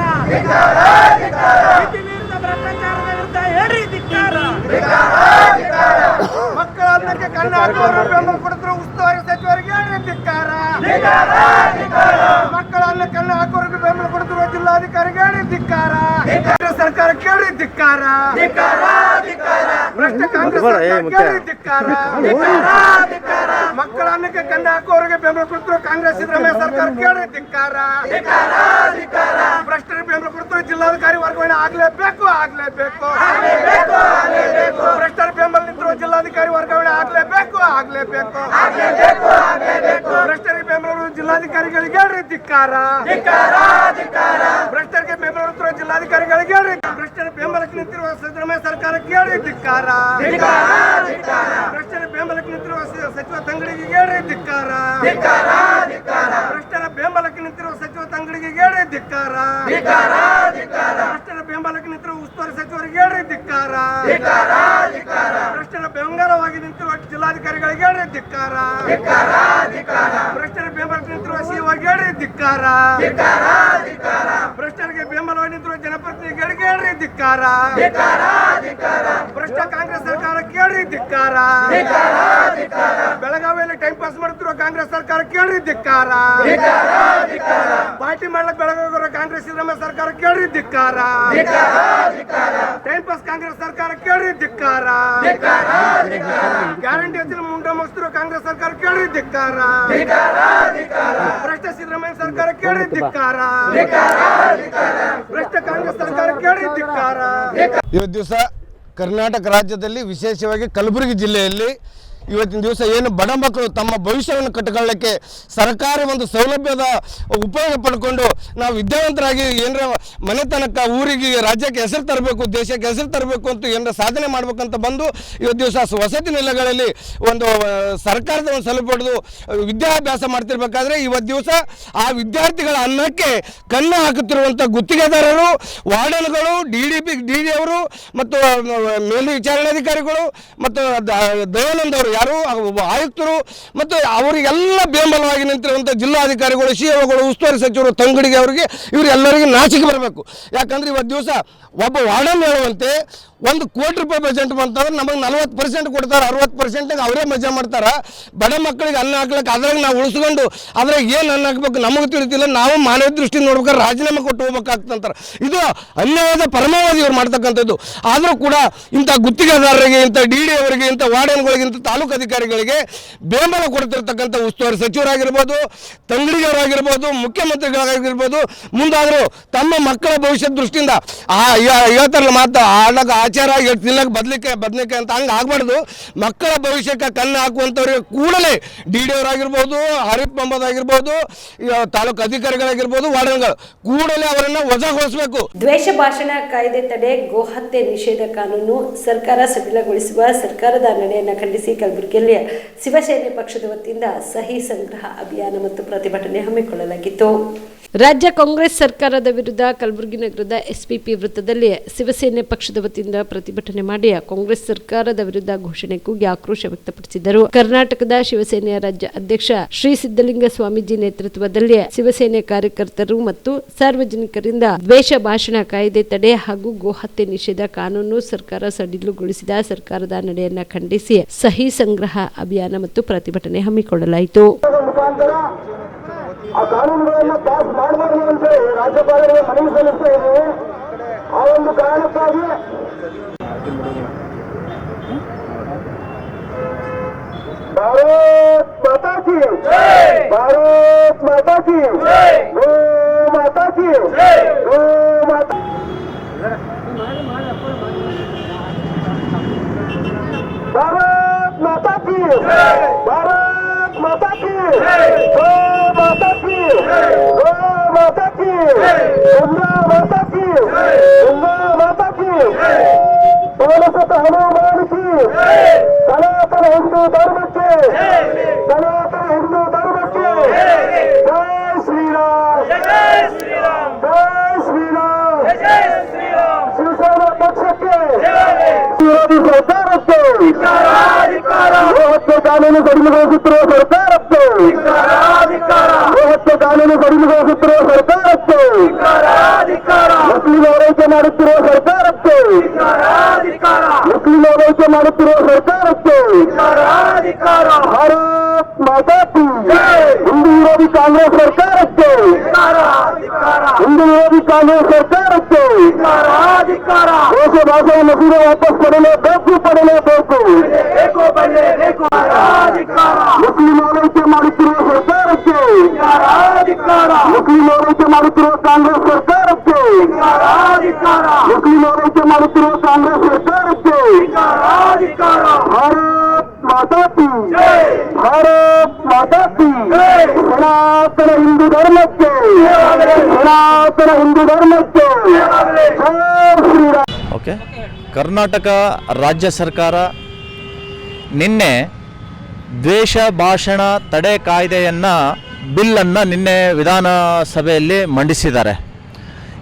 ನೀತಿ ಮೀರಿದ ಭ್ರಷ್ಟಾಚಾರದ ವಿರುದ್ಧ ಹೇಳಿ ಧಿಕ್ಕಾರ. ಮಕ್ಕಳ ಅನ್ನಕ್ಕೆ ಕಣ್ಣು ಹಾಕುವವರು ಬೆಂಬಲ ಕೊಡ್ತಿರೋ ಉಸ್ತುವಾರಿ ಸಚಿವರಿಗೆ ಧಿಕ್ಕಾರ, ಮಕ್ಕಳ ಅನ್ನ ಕಣ್ಣು ಹಾಕುವವರಿಗೆ ಬೆಂಬಲ ಕೊಡ್ತಿರುವ ಜಿಲ್ಲಾಧಿಕಾರಿಗೆ ಧಿಕ್ಕಾರ. ಸರ್ಕಾರ ಕೇಳಿ ಧಿಕ್ಕಾರ, ಭ್ರಷ್ಟ ಕಾಂಗ್ರೆಸ್ ಕೇಳಿ ಧಿಕ್ಕಾರ. ಮಕ್ಕಳ ಅನ್ನಕ್ಕೆ ಕಣ್ಣು ಹಾಕುವವರಿಗೆ ಬೆಂಬಲ ಕೊಡ್ತಿರೋ ಕಾಂಗ್ರೆಸ್ ಸಿದ್ದರಾಮಯ್ಯ ಸರ್ಕಾರ ಕೇಳಿ ಧಿಕ್ಕಾರ. ಭ್ರಷ್ಟರಿಗೆ ಬೆಂಬಲ ಕೊಡ್ತಿರೋ ಜಿಲ್ಲಾಧಿಕಾರಿ ವರ್ಗಾವಣೆ ಆಗ್ಲೇಬೇಕು. ಭ್ರಷ್ಟರ ಬೆಂಬಲ ನಿಂತಿರುವ ಜಿಲ್ಲಾಧಿಕಾರಿ ವರ್ಗಾವಣೆ ಆಗ್ಲೇಬೇಕು. ಭ್ರಷ್ಟರಿಗೆ ಬೆಂಬಲ ಜಿಲ್ಲಾಧಿಕಾರಿಗಳಿಗೆ ಧಿಕ್ಕಾರ, ಭ್ರಷ್ಟರಿಗೆ ಬೆಂಬಲ ಜಿಲ್ಲಾಧಿಕಾರಿಗಳಿಗೆ ಭ್ರಷ್ಟರ ಬೆಂಬಲಕ್ಕೆ ನಿಂತಿರುವ ಸಿದ್ದರಾಮಯ್ಯ ಸರ್ಕಾರಕ್ಕೆ ಹೇಳಿ ಧಿಕ್ಕಾರ, ಭ್ರಷ್ಟರ ಬೆಂಬಲಕ್ಕೆ ನಿಂತಿರುವ ಸಚಿವ ತಂಗಡಿಗೆ ಹೇಳಿ ಧಿಕ್ಕಾರ, ಭ್ರಷ್ಟರ ಬೆಂಬಲಕ್ಕೆ ನಿಂತಿರುವ ಸಚಿವ ತಂಗಡಿಗೆ ಹೇಳಿ ಧಿಕ್ಕಾರ, ಭ್ರಷ್ಟರ ಬೆಂಬಲಕ್ಕೆ ನಿಂತಿರುವ ಉಸ್ತುವಾರಿ ಸಚಿವರಿಗೆ ಹೇಳಿ ಧಿಕ್ಕಾರ, ಭ್ರಷ್ಟರ ಬೆಂಬಲವಾಗಿ ನಿಂತಿರುವ ಜಿಲ್ಲಾಧಿಕಾರಿಗಳಿಗೆ ಹೇಳಿ ಧಿಕ್ಕಾರ, ಭ್ರಷ್ಟರ ಬೆಂಬಲಕ್ಕೆ ನಿಂತಿರುವ ಸಿಒಗೆ ಹೇಳಿ ಧಿಕ್ಕಾರ, ಭ್ರಷ್ಟರಿಗೆ ಬೆಂಬಲವಾಗಿ ನಿಂತಿರುವ ಜನಪ್ರತಿನಿಧಿಗಳಿಗೆ ಹೇಳಿ ಧಿಕ್ಕಾರ, ಭ್ರಷ್ಟ ಕಾಂಗ್ರೆಸ್ ಸರ್ಕಾರಕ್ಕೆ ಹೇಳಿ ಧಿಕ್ಕಾರ, ಬೆಳಗಾವಿಯಲ್ಲಿ ಟೈಮ್ ಪಾಸ್ ಮಾಡುತ್ತಿರುವ ಕಾಂಗ್ರೆಸ್ ಸರ್ಕಾರಕ್ಕೆ ಹೇಳಿ ಧಿಕ್ಕಾರ, ಪಾರ್ಟಿ ಮಾಡ್ಲಿಕ್ಕೆ ಬೆಳಗಾವಿ ಕಾಂಗ್ರೆಸ್ ಸಿದ್ದರಾಮಯ್ಯ ಸರ್ಕಾರಕ್ಕೆ ಹೇಳಿ ಧಿಕ್ಕಾರ, ಟೈಮ್ ವಾಪಸ್ ಕಾಂಗ್ರೆಸ್ ಸರ್ಕಾರ ಕೇಳ್ರಿ ಧಿಕ್ಕಾರ. ಗ್ಯಾರಂಟಿ ಹಚ್ಚಿನ ಮುಂಡ ಮಸ್ತಿರೋ ಕಾಂಗ್ರೆಸ್ ಸರ್ಕಾರ ಕೇಳ್ರಿ ಧಿಕ್ಕಾರ. ಭ್ರಷ್ಟ ಸಿದ್ದರಾಮಯ್ಯ ಸರ್ಕಾರ ಕೇಳ್ರಿ ಧಿಕ್ಕಾರ. ಭ್ರಷ್ಟ ಕಾಂಗ್ರೆಸ್ ಸರ್ಕಾರ ಕೇಳ್ರಿ ಧಿಕ್ಕಾರ. ಇವತ್ತು ದಿವಸ ಕರ್ನಾಟಕ ರಾಜ್ಯದಲ್ಲಿ ವಿಶೇಷವಾಗಿ ಕಲಬುರಗಿ ಜಿಲ್ಲೆಯಲ್ಲಿ ಇವತ್ತಿನ ದಿವಸ ಏನು ಬಡ ಮಕ್ಕಳು ತಮ್ಮ ಭವಿಷ್ಯವನ್ನು ಕಟ್ಟಿಕೊಳ್ಳಕ್ಕೆ ಸರ್ಕಾರಿ ಒಂದು ಸೌಲಭ್ಯದ ಉಪಯೋಗ ಪಡ್ಕೊಂಡು ನಾವು ವಿದ್ಯಾವಂತರಾಗಿ ಏನರ ಮನೆತನಕ್ಕೆ ಊರಿಗೆ ರಾಜ್ಯಕ್ಕೆ ಹೆಸರು ತರಬೇಕು, ದೇಶಕ್ಕೆ ಹೆಸರು ತರಬೇಕು ಅಂತ ಏನರ ಸಾಧನೆ ಮಾಡ್ಬೇಕಂತ ಬಂದು ಇವತ್ತು ದಿವಸ ವಸತಿ ನಿಲಯಗಳಲ್ಲಿ ಒಂದು ಸರ್ಕಾರದ ಒಂದು ಸೌಲಭ್ಯ ಪಡೆದು ವಿದ್ಯಾಭ್ಯಾಸ ಮಾಡ್ತಿರ್ಬೇಕಾದ್ರೆ ಇವತ್ತು ದಿವಸ ಆ ವಿದ್ಯಾರ್ಥಿಗಳ ಅನ್ನಕ್ಕೆ ಕಣ್ಣು ಹಾಕುತ್ತಿರುವಂಥ ಗುತ್ತಿಗೆದಾರರು, ವಾರ್ಡನ್ಗಳು, ಡಿ ಅವರು ಮತ್ತು ಮೇಲ್ವಿಚಾರಣಾಧಿಕಾರಿಗಳು ಮತ್ತು ದಯಾನಂದ್ ಅವರು ಯಾರು ಆಯುಕ್ತರು ಮತ್ತು ಅವರಿಗೆಲ್ಲ ಬೆಂಬಲವಾಗಿ ನಿಂತಿರುವಂಥ ಜಿಲ್ಲಾಧಿಕಾರಿಗಳು, ಸಿಒಗಳು, ಉಸ್ತುವಾರಿ ಸಚಿವರು, ತಂಗಡಿಗೆ ಅವರಿಗೆ ಇವರೆಲ್ಲರಿಗೂ ನಾಚಿಕೆ ಬರಬೇಕು. ಯಾಕಂದ್ರೆ ಇವತ್ತು ದಿವಸ ಒಬ್ಬ ವಾರ್ಡನ್ ಹೇಳುವಂತೆ 1 ಕೋಟಿ ರೂಪಾಯಿ ಬಜೆಟ್ ಬಂತಂದ್ರೆ ನಮಗೆ 40% ಕೊಡ್ತಾರೆ, 60% ಅವರೇ ಮಜಾ ಮಾಡ್ತಾರೆ. ಬಡ ಮಕ್ಕಳಿಗೆ ಅನ್ನ ಹಾಕ್ಲಿಕ್ಕೆ ಅದ್ರಾಗ ನಾವು ಉಳಿಸ್ಕೊಂಡು ಅದ್ರಾಗ ಏನು ಅನ್ನ ಹಾಕ್ಬೇಕು ನಮಗೆ ತಿಳಿತಿಲ್ಲ, ನಾವು ಮಾನವ ದೃಷ್ಟಿ ನೋಡ್ಬೇಕಾದ್ರೆ ರಾಜೀನಾಮೆ ಕೊಟ್ಟು ಹೋಗ್ಬೇಕಾಗ್ತಂತಾರೆ. ಇದು ಅನ್ಯಾಯದ ಪರಮಾವಧಿ ಇವ್ರು ಮಾಡ್ತಕ್ಕಂಥದ್ದು. ಆದರೂ ಕೂಡ ಇಂಥ ಗುತ್ತಿಗೆದಾರರಿಗೆ, ಇಂಥ ಡಿ ಅವರಿಗೆ, ಇಂಥ ವಾರ್ಡನ್ಗಳಿಗೆ, ಇಂಥ ತಾಲೂಕು ಅಧಿಕಾರಿಗಳಿಗೆ ಬೆಂಬಲ ಕೊಡ್ತಿರ್ತಕ್ಕಂಥ ಉಸ್ತುವಾರಿ ಸಚಿವರಾಗಿರ್ಬೋದು, ತಂಗಡಿಗರಾಗಿರ್ಬೋದು, ಮುಖ್ಯಮಂತ್ರಿಗಳಾಗಿರ್ಬೋದು, ಮುಂದಾದರೂ ತಮ್ಮ ಮಕ್ಕಳ ಭವಿಷ್ಯದ ದೃಷ್ಟಿಯಿಂದ ಹೇಳ್ತಾರಲ್ಲ ಮಾತು ಆಡಾಗ ಆಚಾರ ತಿನ್ನಕ್ಕೆ ಬದಲಿಕಾಯಿ ಅಂತ ಹಂಗೆ ಆಗ್ಬಾರ್ದು. ಮಕ್ಕಳ ಭವಿಷ್ಯಕ್ಕೆ ಕಣ್ಣು ಹಾಕುವಂಥವ್ರಿಗೆ ಕೂಡಲೇ ಡಿ ಅವರಾಗಿರ್ಬೋದು, ಹರೀಫ್ ಮೊಹಮ್ಮದ್ ಆಗಿರ್ಬೋದು, ತಾಲೂಕು ಅಧಿಕಾರಿಗಳಾಗಿರ್ಬೋದು, ವಾರ್ಡನ್ಗಳು ಕೂಡಲೇ ಅವರನ್ನು ವಜಾಗೊಳಿಸಬೇಕು. ದ್ವೇಷ ಭಾಷಣ ಕಾಯ್ದೆ ತಡೆ, ಗೋಹತ್ಯೆ ನಿಷೇಧ ಕಾನೂನು ಸರ್ಕಾರ ಸಡಿಲಗೊಳಿಸುವ ಸರ್ಕಾರದ ನಡೆಯನ್ನು ಖಂಡಿಸಿ ಕಲಬುರಗಿಯಲ್ಲಿ ಶಿವಸೇನೆ ಪಕ್ಷದ ವತಿಯಿಂದ ಸಹಿ ಸಂಗ್ರಹ ಅಭಿಯಾನ ಮತ್ತು ಪ್ರತಿಭಟನೆ ಹಮ್ಮಿಕೊಳ್ಳಲಾಗಿತ್ತು. ರಾಜ್ಯ ಕಾಂಗ್ರೆಸ್ ಸರ್ಕಾರದ ವಿರುದ್ಧ ಕಲಬುರಗಿ ನಗರದ ಎಸ್ಪಿಪಿ ವೃತ್ತದಲ್ಲಿ ಶಿವಸೇನೆ ಪಕ್ಷದ ವತಿಯಿಂದ ಪ್ರತಿಭಟನೆ ಮಾಡಿ ಕಾಂಗ್ರೆಸ್ ಸರ್ಕಾರದ ವಿರುದ್ಧ ಘೋಷಣೆ ಕೂಗಿ ಆಕ್ರೋಶ ವ್ಯಕ್ತಪಡಿಸಿದರು. ಕರ್ನಾಟಕದ ಶಿವಸೇನೆಯ ರಾಜ್ಯ ಅಧ್ಯಕ್ಷ ಶ್ರೀ ಸಿದ್ದಲಿಂಗ ಸ್ವಾಮೀಜಿ ನೇತೃತ್ವದಲ್ಲಿ ಶಿವಸೇನೆ ಕಾರ್ಯಕರ್ತರು ಮತ್ತು ಸಾರ್ವಜನಿಕರಿಂದ ದ್ವೇಷ ಭಾಷಣ ಕಾಯ್ದೆ ತಡೆ ಹಾಗೂ ಗೋಹತ್ಯೆ ನಿಷೇಧ ಕಾನೂನು ಸರ್ಕಾರ ಸಡಿಲುಗೊಳಿಸಿದ ಸರ್ಕಾರದ ನಡೆಯನ್ನ ಖಂಡಿಸಿ ಸಹಿ ಸಂಗ್ರಹ ಅಭಿಯಾನ ಮತ್ತು ಪ್ರತಿಭಟನೆ ಹಮ್ಮಿಕೊಳ್ಳಲಾಯಿತು. ಆ ಕಾನೂನುಗಳನ್ನು ಪಾಸ್ ಮಾಡಬಾರದು ಅಂತ ರಾಜ್ಯಪಾಲರಿಗೆ ಮನವಿ ಸಲ್ಲಿಸ್ತಾ ಇದ್ದೇವೆ. ಆ ಒಂದು ಕಾರಣಕ್ಕಾಗಿ ಭಾರತ್ ಮಾತಾ ಕಿ, ಭಾರತ್ ಮಾತಾ ಕಿ, ಗೋ ಮಾತಾ ಕಿ, ಗೋ ಮಾತಾ, ಭಾರತ್ ಮಾತಾ ಕಿ, ಭಾರತ್ ಮಾತಾ ಕಿ, ಗೋ ಮಾತಾ ಕಿ, ಗೋ ಮಾತಾ ಕಿ, ಗಂಗಾ ಮಾತಾ ಕಿ, ಗಂಗಾ ಮಾತಾ ಕಿ, ಸೋಲಸತ ಹನುಮಾನಿಸಿ ಸನಾತನ ಹಿಂದೂ ಧರ್ಮಕ್ಕೆ, ಸನಾತನ ಹಿಂದೂ ಧರ್ಮಕ್ಕೆ ಜೈ ಶ್ರೀರಾಮ್, ಜೈ ಶ್ರೀರಾಮ್, ಜೈ ಶ್ರೀರಾಮ್. ಶಿವಸೇನಾ ಪಕ್ಷಕ್ಕೆ, ವಿರೋಧಿ ಸರ್ಕಾರಕ್ಕೆ, ಗೋಹತ್ಯೆ ಕಾನೂನು ಸಡಿಲಗೊಳಿಸುತ್ತಿರುವ ಸರ್ಕಾರಕ್ಕೆ, ಗೋಹತ್ಯೆ ಕಾನೂನು ಸಡಿಲಗೊಳಿಸುತ್ತಿರುವ ಸರ್ಕಾರಕ್ಕೆ, ಮುಸ್ಲಿಂ ಓಲೈಕೆ ಮಾಡುತ್ತಿರುವ ಸರ್ಕಾರಕ್ಕೆ, ಮುಸ್ಲಿಂ ಓಲೈಕೆ ಮಾಡುತ್ತಿರುವ ಸರ್ಕಾರಕ್ಕೆ ಭಾರತ್ ಮಾತಾ ಕಿ, ಹಿಂದೂ ವಿರೋಧಿ ಕಾಂಗ್ರೆಸ್ ಸರ್ಕಾರಕ್ಕೆ, ಹಿಂದೂ ವಿರೋಧಿ ಕಾಂಗ್ರೆಸ್ ಸರ್ಕಾರಕ್ಕೆ ದೇಶ ಭಾಷೆಯ ಮಸೂದೆ ವಾಪಸ್ ಪಡೆಯಲೇಬೇಕು, ಪಡೆಯಲೇಬೇಕು. ಮುಸ್ಲಿಂ ಓಲೈಕೆ ಮಾಡುತ್ತಿರುವ ಸರ್ಕಾರಕ್ಕೆ, ಮುಸ್ಲಿಂ ಓಲೈಕೆ ಮಾಡುತ್ತಿರುವ ಕಾಂಗ್ರೆಸ್ ಸರ್ಕಾರಕ್ಕೆ, ಮುಸ್ಲಿಂ ಓಲೈಕೆ ಮಾಡುತ್ತಿರುವ ಕಾಂಗ್ರೆಸ್ ಸರ್ಕಾರಕ್ಕೆ ಭಾರತ್ ಮಾತಾ ಕಿ, ಭಾರತ್ ಮಾತಾ ಕಿ, ಸನಾತನ ಹಿಂದೂ ಧರ್ಮಕ್ಕೆ, ಸನಾತನ ಹಿಂದೂ ಧರ್ಮಕ್ಕೆ ಜೈ ಶ್ರೀರಾಮ್. ಓಕೆ, ಕರ್ನಾಟಕ ರಾಜ್ಯ ಸರ್ಕಾರ ನಿನ್ನೆ ದ್ವೇಷ ಭಾಷಣ ತಡೆ ಕಾಯ್ದೆಯನ್ನು ಬಿಲ್ಲನ್ನು ನಿನ್ನೆ ವಿಧಾನಸಭೆಯಲ್ಲಿ ಮಂಡಿಸಿದ್ದಾರೆ.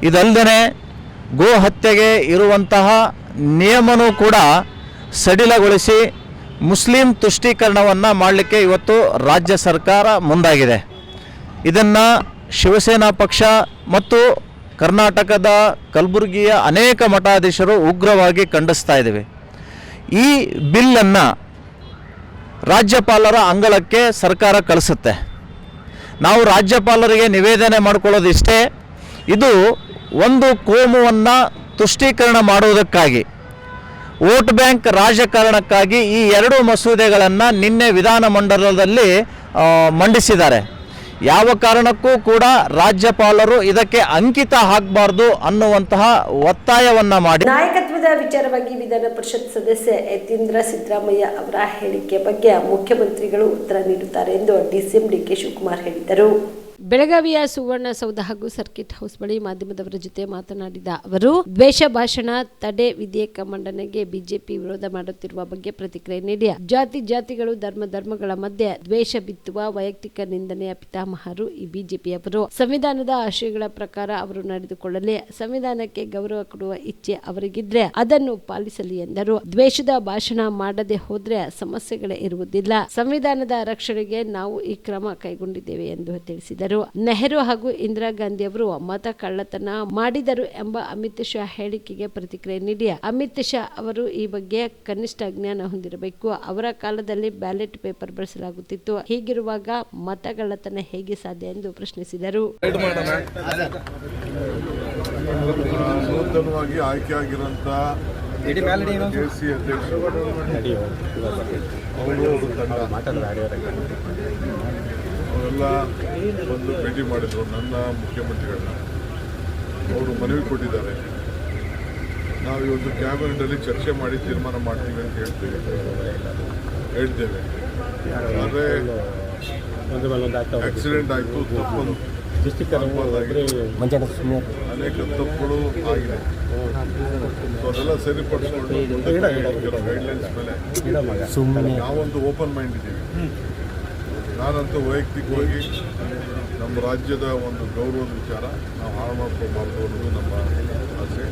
ಇದಲ್ಲದೆ ಗೋ ಹತ್ಯೆಗೆ ಇರುವಂತಹ ನಿಯಮನೂ ಕೂಡ ಸಡಿಲಗೊಳಿಸಿ ಮುಸ್ಲಿಂ ತುಷ್ಟೀಕರಣವನ್ನು ಮಾಡಲಿಕ್ಕೆ ಇವತ್ತು ರಾಜ್ಯ ಸರ್ಕಾರ ಮುಂದಾಗಿದೆ. ಇದನ್ನು ಶಿವಸೇನಾ ಪಕ್ಷ ಮತ್ತು ಕರ್ನಾಟಕದ ಕಲಬುರಗಿಯ ಅನೇಕ ಮಠಾಧೀಶರು ಉಗ್ರವಾಗಿ ಖಂಡಿಸ್ತಾ ಇದ್ದೀವಿ. ಈ ಬಿಲ್ಲನ್ನು ರಾಜ್ಯಪಾಲರ ಅಂಗಳಕ್ಕೆ ಸರ್ಕಾರ ಕಳಿಸುತ್ತೆ. ನಾವು ರಾಜ್ಯಪಾಲರಿಗೆ ನಿವೇದನೆ ಮಾಡಿಕೊಳ್ಳೋದಿಷ್ಟೇ, ಇದು ಒಂದು ಕೋಮುವನ್ನು ತುಷ್ಟೀಕರಣ ಮಾಡುವುದಕ್ಕಾಗಿ ವೋಟ್ ಬ್ಯಾಂಕ್ ರಾಜಕಾರಣಕ್ಕಾಗಿ ಈ ಎರಡು ಮಸೂದೆಗಳನ್ನು ನಿನ್ನೆ ವಿಧಾನಮಂಡಲದಲ್ಲಿ ಮಂಡಿಸಿದ್ದಾರೆ. ಯಾವ ಕಾರಣಕ್ಕೂ ಕೂಡ ರಾಜ್ಯಪಾಲರು ಇದಕ್ಕೆ ಅಂಕಿತ ಹಾಕಬಾರ್ದು ಅನ್ನುವಂತಹ ಒತ್ತಾಯವನ್ನ ಮಾಡಿ ನಾಯಕತ್ವದ ವಿಚಾರವಾಗಿ ವಿಧಾನ ಪರಿಷತ್ ಸದಸ್ಯ ಯತೀಂದ್ರ ಸಿದ್ದರಾಮಯ್ಯ ಅವರ ಹೇಳಿಕೆ ಬಗ್ಗೆ ಮುಖ್ಯಮಂತ್ರಿಗಳು ಉತ್ತರ ನೀಡುತ್ತಾರೆ ಎಂದು ಡಿಸಿಎಂ ಡಿಕೆ ಶಿವಕುಮಾರ್ ಹೇಳಿದರು. ಬೆಳಗಾವಿಯ ಸುವರ್ಣಸೌಧ ಹಾಗೂ ಸರ್ಕಿಟ್ ಹೌಸ್ ಬಳಿ ಮಾಧ್ಯಮದವರ ಜೊತೆ ಮಾತನಾಡಿದ ಅವರು, ದ್ವೇಷ ಭಾಷಣ ತಡೆ ವಿಧೇಯಕ ಮಂಡನೆಗೆ ಬಿಜೆಪಿ ವಿರೋಧ ಮಾಡುತ್ತಿರುವ ಬಗ್ಗೆ ಪ್ರತಿಕ್ರಿಯೆ ನೀಡಿ, ಜಾತಿಗಳು ಧರ್ಮಗಳ ಮಧ್ಯೆ ದ್ವೇಷ ಬಿತ್ತುವ ವೈಯಕ್ತಿಕ ನಿಂದನೆಯ ಪಿತಾಮಹರು ಈ ಬಿಜೆಪಿಯವರು. ಸಂವಿಧಾನದ ಆಶಯಗಳ ಪ್ರಕಾರ ಅವರು ನಡೆದುಕೊಳ್ಳಲಿ. ಸಂವಿಧಾನಕ್ಕೆ ಗೌರವ ಕೊಡುವ ಇಚ್ಛೆ ಅವರಿಗಿದ್ರೆ ಅದನ್ನು ಪಾಲಿಸಲಿ ಎಂದರು. ದ್ವೇಷದ ಭಾಷಣ ಮಾಡದೆ ಹೋದ್ರೆ ಸಮಸ್ಯೆಗಳೇ ಇರುವುದಿಲ್ಲ. ಸಂವಿಧಾನದ ರಕ್ಷಣೆಗೆ ನಾವು ಈ ಕ್ರಮ ಕೈಗೊಂಡಿದ್ದೇವೆ ಎಂದು ತಿಳಿಸಿದರು. ನೆಹರು ಹಾಗೂ ಇಂದಿರಾ ಗಾಂಧಿ ಅವರು ಮತ ಕಳ್ಳತನ ಮಾಡಿದರು ಎಂಬ ಅಮಿತ್ ಶಾ ಹೇಳಿಕೆಗೆ ಪ್ರತಿಕ್ರಿಯೆ ನೀಡಿ, ಅಮಿತ್ ಶಾ ಅವರು ಈ ಬಗ್ಗೆ ಕನಿಷ್ಠ ಜ್ಞಾನ ಹೊಂದಿರಬೇಕು. ಅವರ ಕಾಲದಲ್ಲಿ ಬ್ಯಾಲೆಟ್ ಪೇಪರ್ ಬಳಸಲಾಗುತ್ತಿತ್ತು. ಹೀಗಿರುವಾಗ ಮತ ಕಳ್ಳತನ ಹೇಗೆ ಸಾಧ್ಯ ಎಂದು ಪ್ರಶ್ನಿಸಿದರು. ನೂತನವಾಗಿ ಆಯ್ಕೆಯಾಗಿರುವಂತ ಕೆಸಿ ಅಧ್ಯಕ್ಷರು ಅವರೆಲ್ಲ ಬಂದು ಭೇಟಿ ಮಾಡಿದ್ರು ನನ್ನ ಮುಖ್ಯಮಂತ್ರಿಗಳನ್ನ. ಅವರು ಮನವಿ ಕೊಟ್ಟಿದ್ದಾರೆ, ನಾವು ಇವತ್ತು ಕ್ಯಾಬಿನೆಟಲ್ಲಿ ಚರ್ಚೆ ಮಾಡಿ ತೀರ್ಮಾನ ಮಾಡ್ತೀವಿ ಅಂತ ಹೇಳ್ತೇವೆ. ಆದರೆ ಆಕ್ಸಿಡೆಂಟ್ ಆಯಿತು, ತಪ್ಪು ಅನೇಕ ತಪ್ಪುಗಳು ಆಗಿದೆ. ಅದೆಲ್ಲ ಸರಿಪಡಿಸ್ಕೊಂಡು ಗೈಡ್ಲೈನ್ಸ್ ಮೇಲೆ ನಾವೊಂದು ಓಪನ್ ಮೈಂಡ್ ಇದ್ದೀವಿ. ನಾನಂತೂ ವೈಯಕ್ತಿಕವಾಗಿ ನಮ್ಮ ರಾಜ್ಯದ ಒಂದು ಗೌರವದ ವಿಚಾರ ನಾವು ಹಾಳು ಮಾಡ್ಕೊಬಾರ್ದು ಅನ್ನೋದು ನಮ್ಮ ಆಸೆ.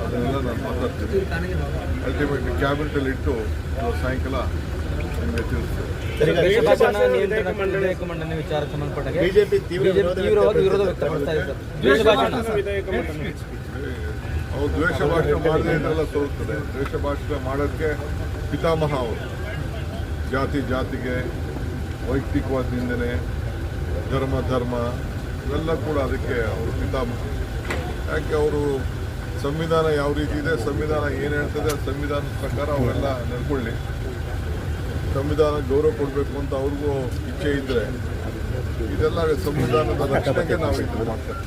ಅದನ್ನೆಲ್ಲ ನಾನು ಮಾತಾಡ್ತೀನಿ. ಅಲ್ಟಿಮೇಟ್ಲಿ ಕ್ಯಾಬಿನೆಟಲ್ಲಿ ಇಟ್ಟು ಸಾಯಂಕಾಲ ನಿಮಗೆ ತಿಳಿಸ್ತೇವೆ. ಅವ್ರು ದ್ವೇಷ ಭಾಷಣ ಮಾಡದೆ ಇದೆಲ್ಲ ಸೋಲ್ತದೆ. ದ್ವೇಷ ಭಾಷಣ ಮಾಡೋಕ್ಕೆ ಪಿತಾಮಹ ಅವರು. ಜಾತಿಗೆ ವೈಯಕ್ತಿಕವಾದ ನಿಂದನೆ, ಧರ್ಮ ಇವೆಲ್ಲ ಕೂಡ ಅದಕ್ಕೆ ಅವರು ಪಿತಾಮಹ. ಯಾಕೆ ಅವರು ಸಂವಿಧಾನ ಯಾವ ರೀತಿ ಇದೆ, ಸಂವಿಧಾನ ಏನು ಹೇಳ್ತದೆ, ಸಂವಿಧಾನದ ಪ್ರಕಾರ ಅವೆಲ್ಲ ನಡ್ಕೊಳ್ಳಿ. ಸಂವಿಧಾನ ಗೌರವ ಕೊಡಬೇಕು ಅಂತ ಅವ್ರಿಗೂ ಇಚ್ಛೆ ಇದ್ದರೆ ಇದೆಲ್ಲ ಸಂವಿಧಾನದ ರಕ್ಷಣೆಗೆ ನಾವು ಇದು ಮಾಡ್ತೇವೆ.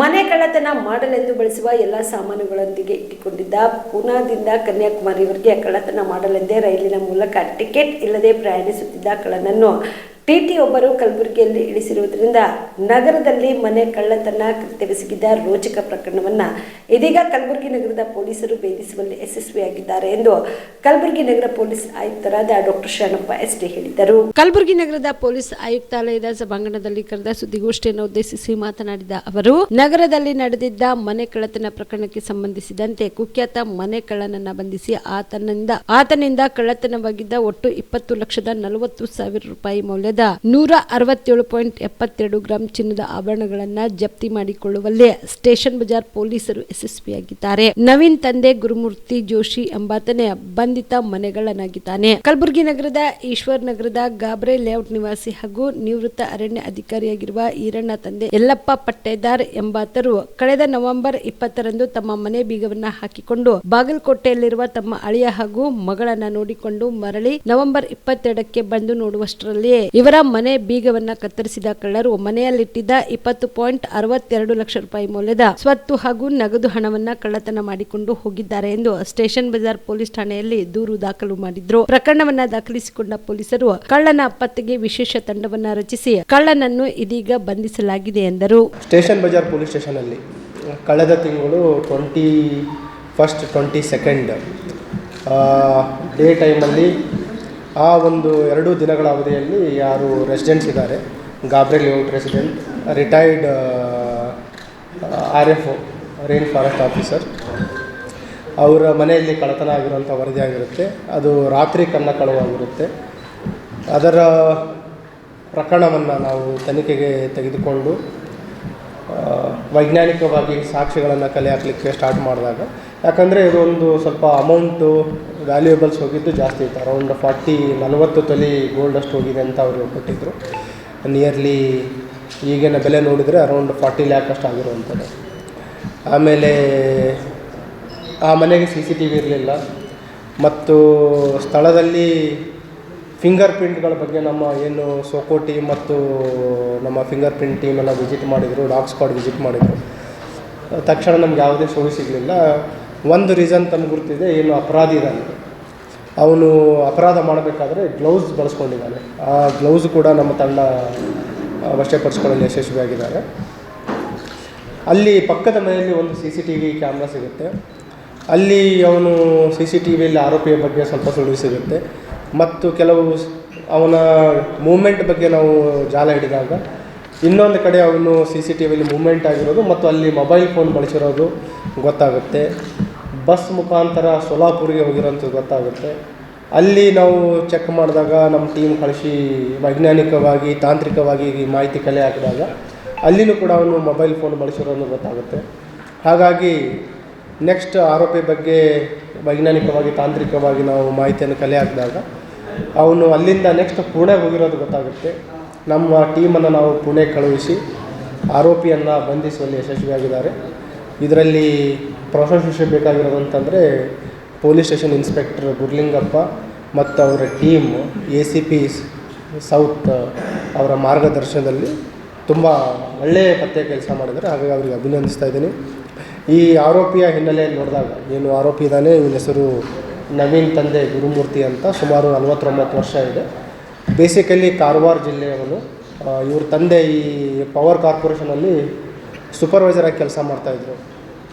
ಮನೆ ಕಳ್ಳತನ ಮಾಡಲೆಂದು ಬಳಸುವ ಎಲ್ಲ ಸಾಮಾನುಗಳೊಂದಿಗೆ ಇಟ್ಟುಕೊಂಡಿದ್ದ ಪೂನಾದಿಂದ ಕನ್ಯಾಕುಮಾರಿವರೆಗೆ ಕಳ್ಳತನ ಮಾಡಲೆಂದೇ ರೈಲಿನ ಮೂಲಕ ಟಿಕೆಟ್ ಇಲ್ಲದೆ ಪ್ರಯಾಣಿಸುತ್ತಿದ್ದ ಕಳ್ಳನನ್ನು ಟಿಟಿ ಒಬ್ಬರು ಕಲಬುರಗಿಯಲ್ಲಿ ಇಳಿಸಿರುವುದರಿಂದ ನಗರದಲ್ಲಿ ಮನೆ ಕಳ್ಳತನ ಕೃತ್ಯವೆಸಗಿದ ರೋಚಕ ಪ್ರಕರಣವನ್ನು ಇದೀಗ ಕಲಬುರಗಿ ನಗರದ ಪೊಲೀಸರು ಭೇದಿಸುವಲ್ಲಿ ಯಶಸ್ವಿಯಾಗಿದ್ದಾರೆ ಎಂದು ಕಲಬುರಗಿ ನಗರ ಪೊಲೀಸ್ ಆಯುಕ್ತರಾದ ಡಾಕ್ಟರ್ ಶರಣಪ್ಪ ಎಸ್ಟಿ ಹೇಳಿದರು. ಕಲಬುರಗಿ ನಗರದ ಪೊಲೀಸ್ ಆಯುಕ್ತಾಲಯದ ಸಭಾಂಗಣದಲ್ಲಿ ಕರೆದ ಸುದ್ದಿಗೋಷ್ಠಿಯನ್ನು ಉದ್ದೇಶಿಸಿ ಮಾತನಾಡಿದ ಅವರು, ನಗರದಲ್ಲಿ ನಡೆದಿದ್ದ ಮನೆ ಕಳ್ಳತನ ಪ್ರಕರಣಕ್ಕೆ ಸಂಬಂಧಿಸಿದಂತೆ ಕುಖ್ಯಾತ ಮನೆ ಕಳ್ಳನನ್ನ ಬಂಧಿಸಿ ಆತನಿಂದ ಕಳ್ಳತನವಾಗಿದ್ದ ಒಟ್ಟು 20,40,40,000 ರೂಪಾಯಿ ಮೌಲ್ಯದ 167.72 ಗ್ರಾಂ ಚಿನ್ನದ ಆಭರಣಗಳನ್ನ ಜಪ್ತಿ ಮಾಡಿಕೊಳ್ಳುವಲ್ಲಿ ಸ್ಟೇಷನ್ ಬಜಾರ್ ಪೊಲೀಸರು ಯಶಸ್ವಿಯಾಗಿದ್ದಾರೆ. ನವೀನ್ ತಂದೆ ಗುರುಮೂರ್ತಿ ಜೋಶಿ ಎಂಬಾತನೇ ಬಂಧಿತ ಮನೆಗಳನ್ನಾಗಿದ್ದಾನೆ. ಕಲಬುರಗಿ ನಗರದ ಈಶ್ವರ್ ನಗರದ ಗಾಬ್ರೆ ಲೇಔಟ್ ನಿವಾಸಿ ಹಾಗೂ ನಿವೃತ್ತ ಅರಣ್ಯ ಅಧಿಕಾರಿಯಾಗಿರುವ ಈರಣ್ಣ ತಂದೆ ಯಲ್ಲಪ್ಪ ಪಟ್ಟೇದಾರ್ ಎಂಬಾತರು ಕಳೆದ ನವೆಂಬರ್ 20ರಂದು ತಮ್ಮ ಮನೆ ಬೀಗವನ್ನ ಹಾಕಿಕೊಂಡು ಬಾಗಲಕೋಟೆಯಲ್ಲಿರುವ ತಮ್ಮ ಅಳಿಯ ಹಾಗೂ ಮಗಳನ್ನ ನೋಡಿಕೊಂಡು ಮರಳಿ ನವೆಂಬರ್ 22ಕ್ಕೆ ಬಂದು ನೋಡುವಷ್ಟರಲ್ಲಿಯೇ ಇವರ ಮನೆ ಬೀಗವನ್ನ ಕತ್ತರಿಸಿದ ಕಳ್ಳರು ಮನೆಯಲ್ಲಿಟ್ಟಿದ್ದ 20.62 ಲಕ್ಷ ರೂಪಾಯಿ ಮೌಲ್ಯದ ಸ್ವತ್ತು ಹಾಗೂ ನಗದು ಹಣವನ್ನ ಕಳ್ಳತನ ಮಾಡಿಕೊಂಡು ಹೋಗಿದ್ದಾರೆ ಎಂದು ಸ್ಟೇಷನ್ ಬಜಾರ್ ಪೊಲೀಸ್ ಠಾಣೆಯಲ್ಲಿ ದೂರು ದಾಖಲು ಮಾಡಿದ್ರು. ಪ್ರಕರಣವನ್ನ ದಾಖಲಿಸಿಕೊಂಡ ಪೊಲೀಸರು ಕಳ್ಳನ ಪತ್ತೆಗೆ ವಿಶೇಷ ತಂಡವನ್ನ ರಚಿಸಿ ಕಳ್ಳನನ್ನು ಇದೀಗ ಬಂಧಿಸಲಾಗಿದೆ ಎಂದರು. ಸ್ಟೇಷನ್ ಬಜಾರ್ ಪೊಲೀಸ್ ಸ್ಟೇಷನ್ ಅಲ್ಲಿ ಕಳೆದ ತಿಂಗಳು 21st 22nd ಡೇ ಟೈಮಲ್ಲಿ ಆ ಒಂದು 2 ದಿನಗಳ ಅವಧಿಯಲ್ಲಿ ಯಾರು ರೆಸಿಡೆಂಟ್ಸ್ ಇದ್ದಾರೆ, Gabre layout resident, retired RFO range forest officer, ಅವರ ಮನೆಯಲ್ಲಿ ಕಳ್ಳತನ ಆಗಿರುವಂಥ ವರದಿ ಆಗಿರುತ್ತೆ. ಅದು ರಾತ್ರಿ ಕಳ್ಳವಾಗಿರುತ್ತೆ. ಅದರ ಪ್ರಕರಣವನ್ನು ನಾವು ತನಿಖೆಗೆ ತೆಗೆದುಕೊಂಡು ವೈಜ್ಞಾನಿಕವಾಗಿ ಸಾಕ್ಷಿಗಳನ್ನು ಕಲೆ ಹಾಕಲಿಕ್ಕೆ ಸ್ಟಾರ್ಟ್ ಮಾಡಿದಾಗ, ಯಾಕಂದರೆ ಇದೊಂದು ಸ್ವಲ್ಪ ಅಮೌಂಟು ವ್ಯಾಲ್ಯೂಯಬಲ್ಸ್ ಹೋಗಿದ್ದು ಜಾಸ್ತಿ ಇತ್ತು. ಅರೌಂಡ್ 40 ತೊಲೆ ಗೋಲ್ಡಷ್ಟು ಹೋಗಿದೆ ಅಂತ ಅವರು ಕೊಟ್ಟಿದ್ದರು. ನಿಯರ್ಲಿ ಈಗಿನ ಬೆಲೆ ನೋಡಿದರೆ ಅರೌಂಡ್ 40 ಲ್ಯಾಕ್ ಅಷ್ಟು ಆಗಿರುವಂಥದ್ದು. ಆಮೇಲೆ ಆ ಮನೆಗೆ CCTV ಇರಲಿಲ್ಲ. ಮತ್ತು ಸ್ಥಳದಲ್ಲಿ ಫಿಂಗರ್ ಪ್ರಿಂಟ್ಗಳ ಬಗ್ಗೆ ನಮ್ಮ ಏನು ಸೋಕೋ ಟೀಮ್ ಮತ್ತು ನಮ್ಮ ಫಿಂಗರ್ ಪ್ರಿಂಟ್ ಟೀಮ್ ಎಲ್ಲ ವಿಸಿಟ್ ಮಾಡಿದರು, ಡಾಗ್ ಸ್ಕ್ವಾಡ್ ವಿಸಿಟ್ ಮಾಡಿದರು. ತಕ್ಷಣ ನಮ್ಗೆ ಯಾವುದೇ ಸುಳಿವು ಸಿಗಲಿಲ್ಲ. ಒಂದು ರೀಸನ್ ತನಗೆ ಗುರ್ತಿದೆ, ಏನು ಅಪರಾಧಿ ಇದ್ದಾನೆ, ಅವನು ಅಪರಾಧ ಮಾಡಬೇಕಾದ್ರೆ ಗ್ಲೌಸ್ ಬಳಸ್ಕೊಂಡಿದ್ದಾನೆ. ಆ ಗ್ಲೌಸ್ ಕೂಡ ನಮ್ಮ ತಂಡ ವಶಪಡಿಸ್ಕೊಳ್ಳಲು ಯಶಸ್ವಿಯಾಗಿದ್ದಾರೆ. ಅಲ್ಲಿ ಪಕ್ಕದ ಮನೆಯಲ್ಲಿ ಒಂದು CCTV ಕ್ಯಾಮ್ರಾ ಸಿಗುತ್ತೆ. ಅಲ್ಲಿ ಅವನು CCTVಯಲ್ಲಿ ಆರೋಪಿಯ ಬಗ್ಗೆ ಸ್ವಲ್ಪ ಸುಳಿವು ಸಿಗುತ್ತೆ. ಮತ್ತು ಕೆಲವು ಅವನ ಮೂಮೆಂಟ್ ಬಗ್ಗೆ ನಾವು ಜಾಲ ಹಿಡಿದಾಗ ಇನ್ನೊಂದು ಕಡೆ ಅವನು CCTVಯಲ್ಲಿ ಮೂಮೆಂಟ್ ಆಗಿರೋದು ಮತ್ತು ಅಲ್ಲಿ ಮೊಬೈಲ್ ಫೋನ್ ಬಳಸಿರೋದು ಗೊತ್ತಾಗುತ್ತೆ. ಬಸ್ ಮುಖಾಂತರ ಸೋಲಾಪುರಿಗೆ ಹೋಗಿರೋಂಥದ್ದು ಗೊತ್ತಾಗುತ್ತೆ. ಅಲ್ಲಿ ನಾವು ಚೆಕ್ ಮಾಡಿದಾಗ ನಮ್ಮ ಟೀಮ್ ಕಳಿಸಿ ವೈಜ್ಞಾನಿಕವಾಗಿ ತಾಂತ್ರಿಕವಾಗಿ ಮಾಹಿತಿ ಕಲೆ ಹಾಕಿದಾಗ ಅಲ್ಲಿನೂ ಕೂಡ ಅವನು ಮೊಬೈಲ್ ಫೋನ್ ಬಳಸಿರೋದು ಗೊತ್ತಾಗುತ್ತೆ. ಹಾಗಾಗಿ ನೆಕ್ಸ್ಟ್ ಆರೋಪಿ ಬಗ್ಗೆ ವೈಜ್ಞಾನಿಕವಾಗಿ ತಾಂತ್ರಿಕವಾಗಿ ನಾವು ಮಾಹಿತಿಯನ್ನು ಕಲೆ ಹಾಕಿದಾಗ ಅವನು ಅಲ್ಲಿಂದ ನೆಕ್ಸ್ಟ್ ಪುಣೆಗೆ ಹೋಗಿರೋದು ಗೊತ್ತಾಗುತ್ತೆ. ನಮ್ಮ ಟೀಮನ್ನು ನಾವು ಪುಣೆಗೆ ಕಳುಹಿಸಿ ಆರೋಪಿಯನ್ನು ಬಂಧಿಸುವಲ್ಲಿ ಯಶಸ್ವಿಯಾಗಿದ್ದಾರೆ. ಇದರಲ್ಲಿ ಪ್ರೊಸೆಸ್ ಬೇಕಾಗಿರೋದು ಅಂತಂದರೆ ಪೊಲೀಸ್ ಸ್ಟೇಷನ್ ಇನ್ಸ್ಪೆಕ್ಟರ್ ಗುರ್ಲಿಂಗಪ್ಪ ಮತ್ತು ಅವರ ಟೀಮ್ ACP ಸೌತ್ ಅವರ ಮಾರ್ಗದರ್ಶನದಲ್ಲಿ ತುಂಬ ಒಳ್ಳೆಯ ಪತ್ತೆ ಕೆಲಸ ಮಾಡಿದ್ದಾರೆ. ಹಾಗಾಗಿ ಅವರಿಗೆ ಅಭಿನಂದಿಸ್ತಾ ಇದ್ದೀನಿ. ಈ ಆರೋಪಿಯ ಹಿನ್ನೆಲೆಯಲ್ಲಿ ನೋಡಿದಾಗ ಏನು ಆರೋಪಿ ಇದ್ದಾನೆ, ಇವನ ಹೆಸರು ನವೀನ್, ತಂದೆ ಗುರುಮೂರ್ತಿ ಅಂತ, ಸುಮಾರು 49 ವರ್ಷ ಇದೆ. ಬೇಸಿಕಲಿ ಕಾರವಾರ ಜಿಲ್ಲೆಯವನು. ಇವ್ರ ತಂದೆ ಈ ಪವರ್ ಕಾರ್ಪೊರೇಷನಲ್ಲಿ ಸೂಪರ್ವೈಸರಾಗಿ ಕೆಲಸ ಮಾಡ್ತಾಯಿದ್ರು.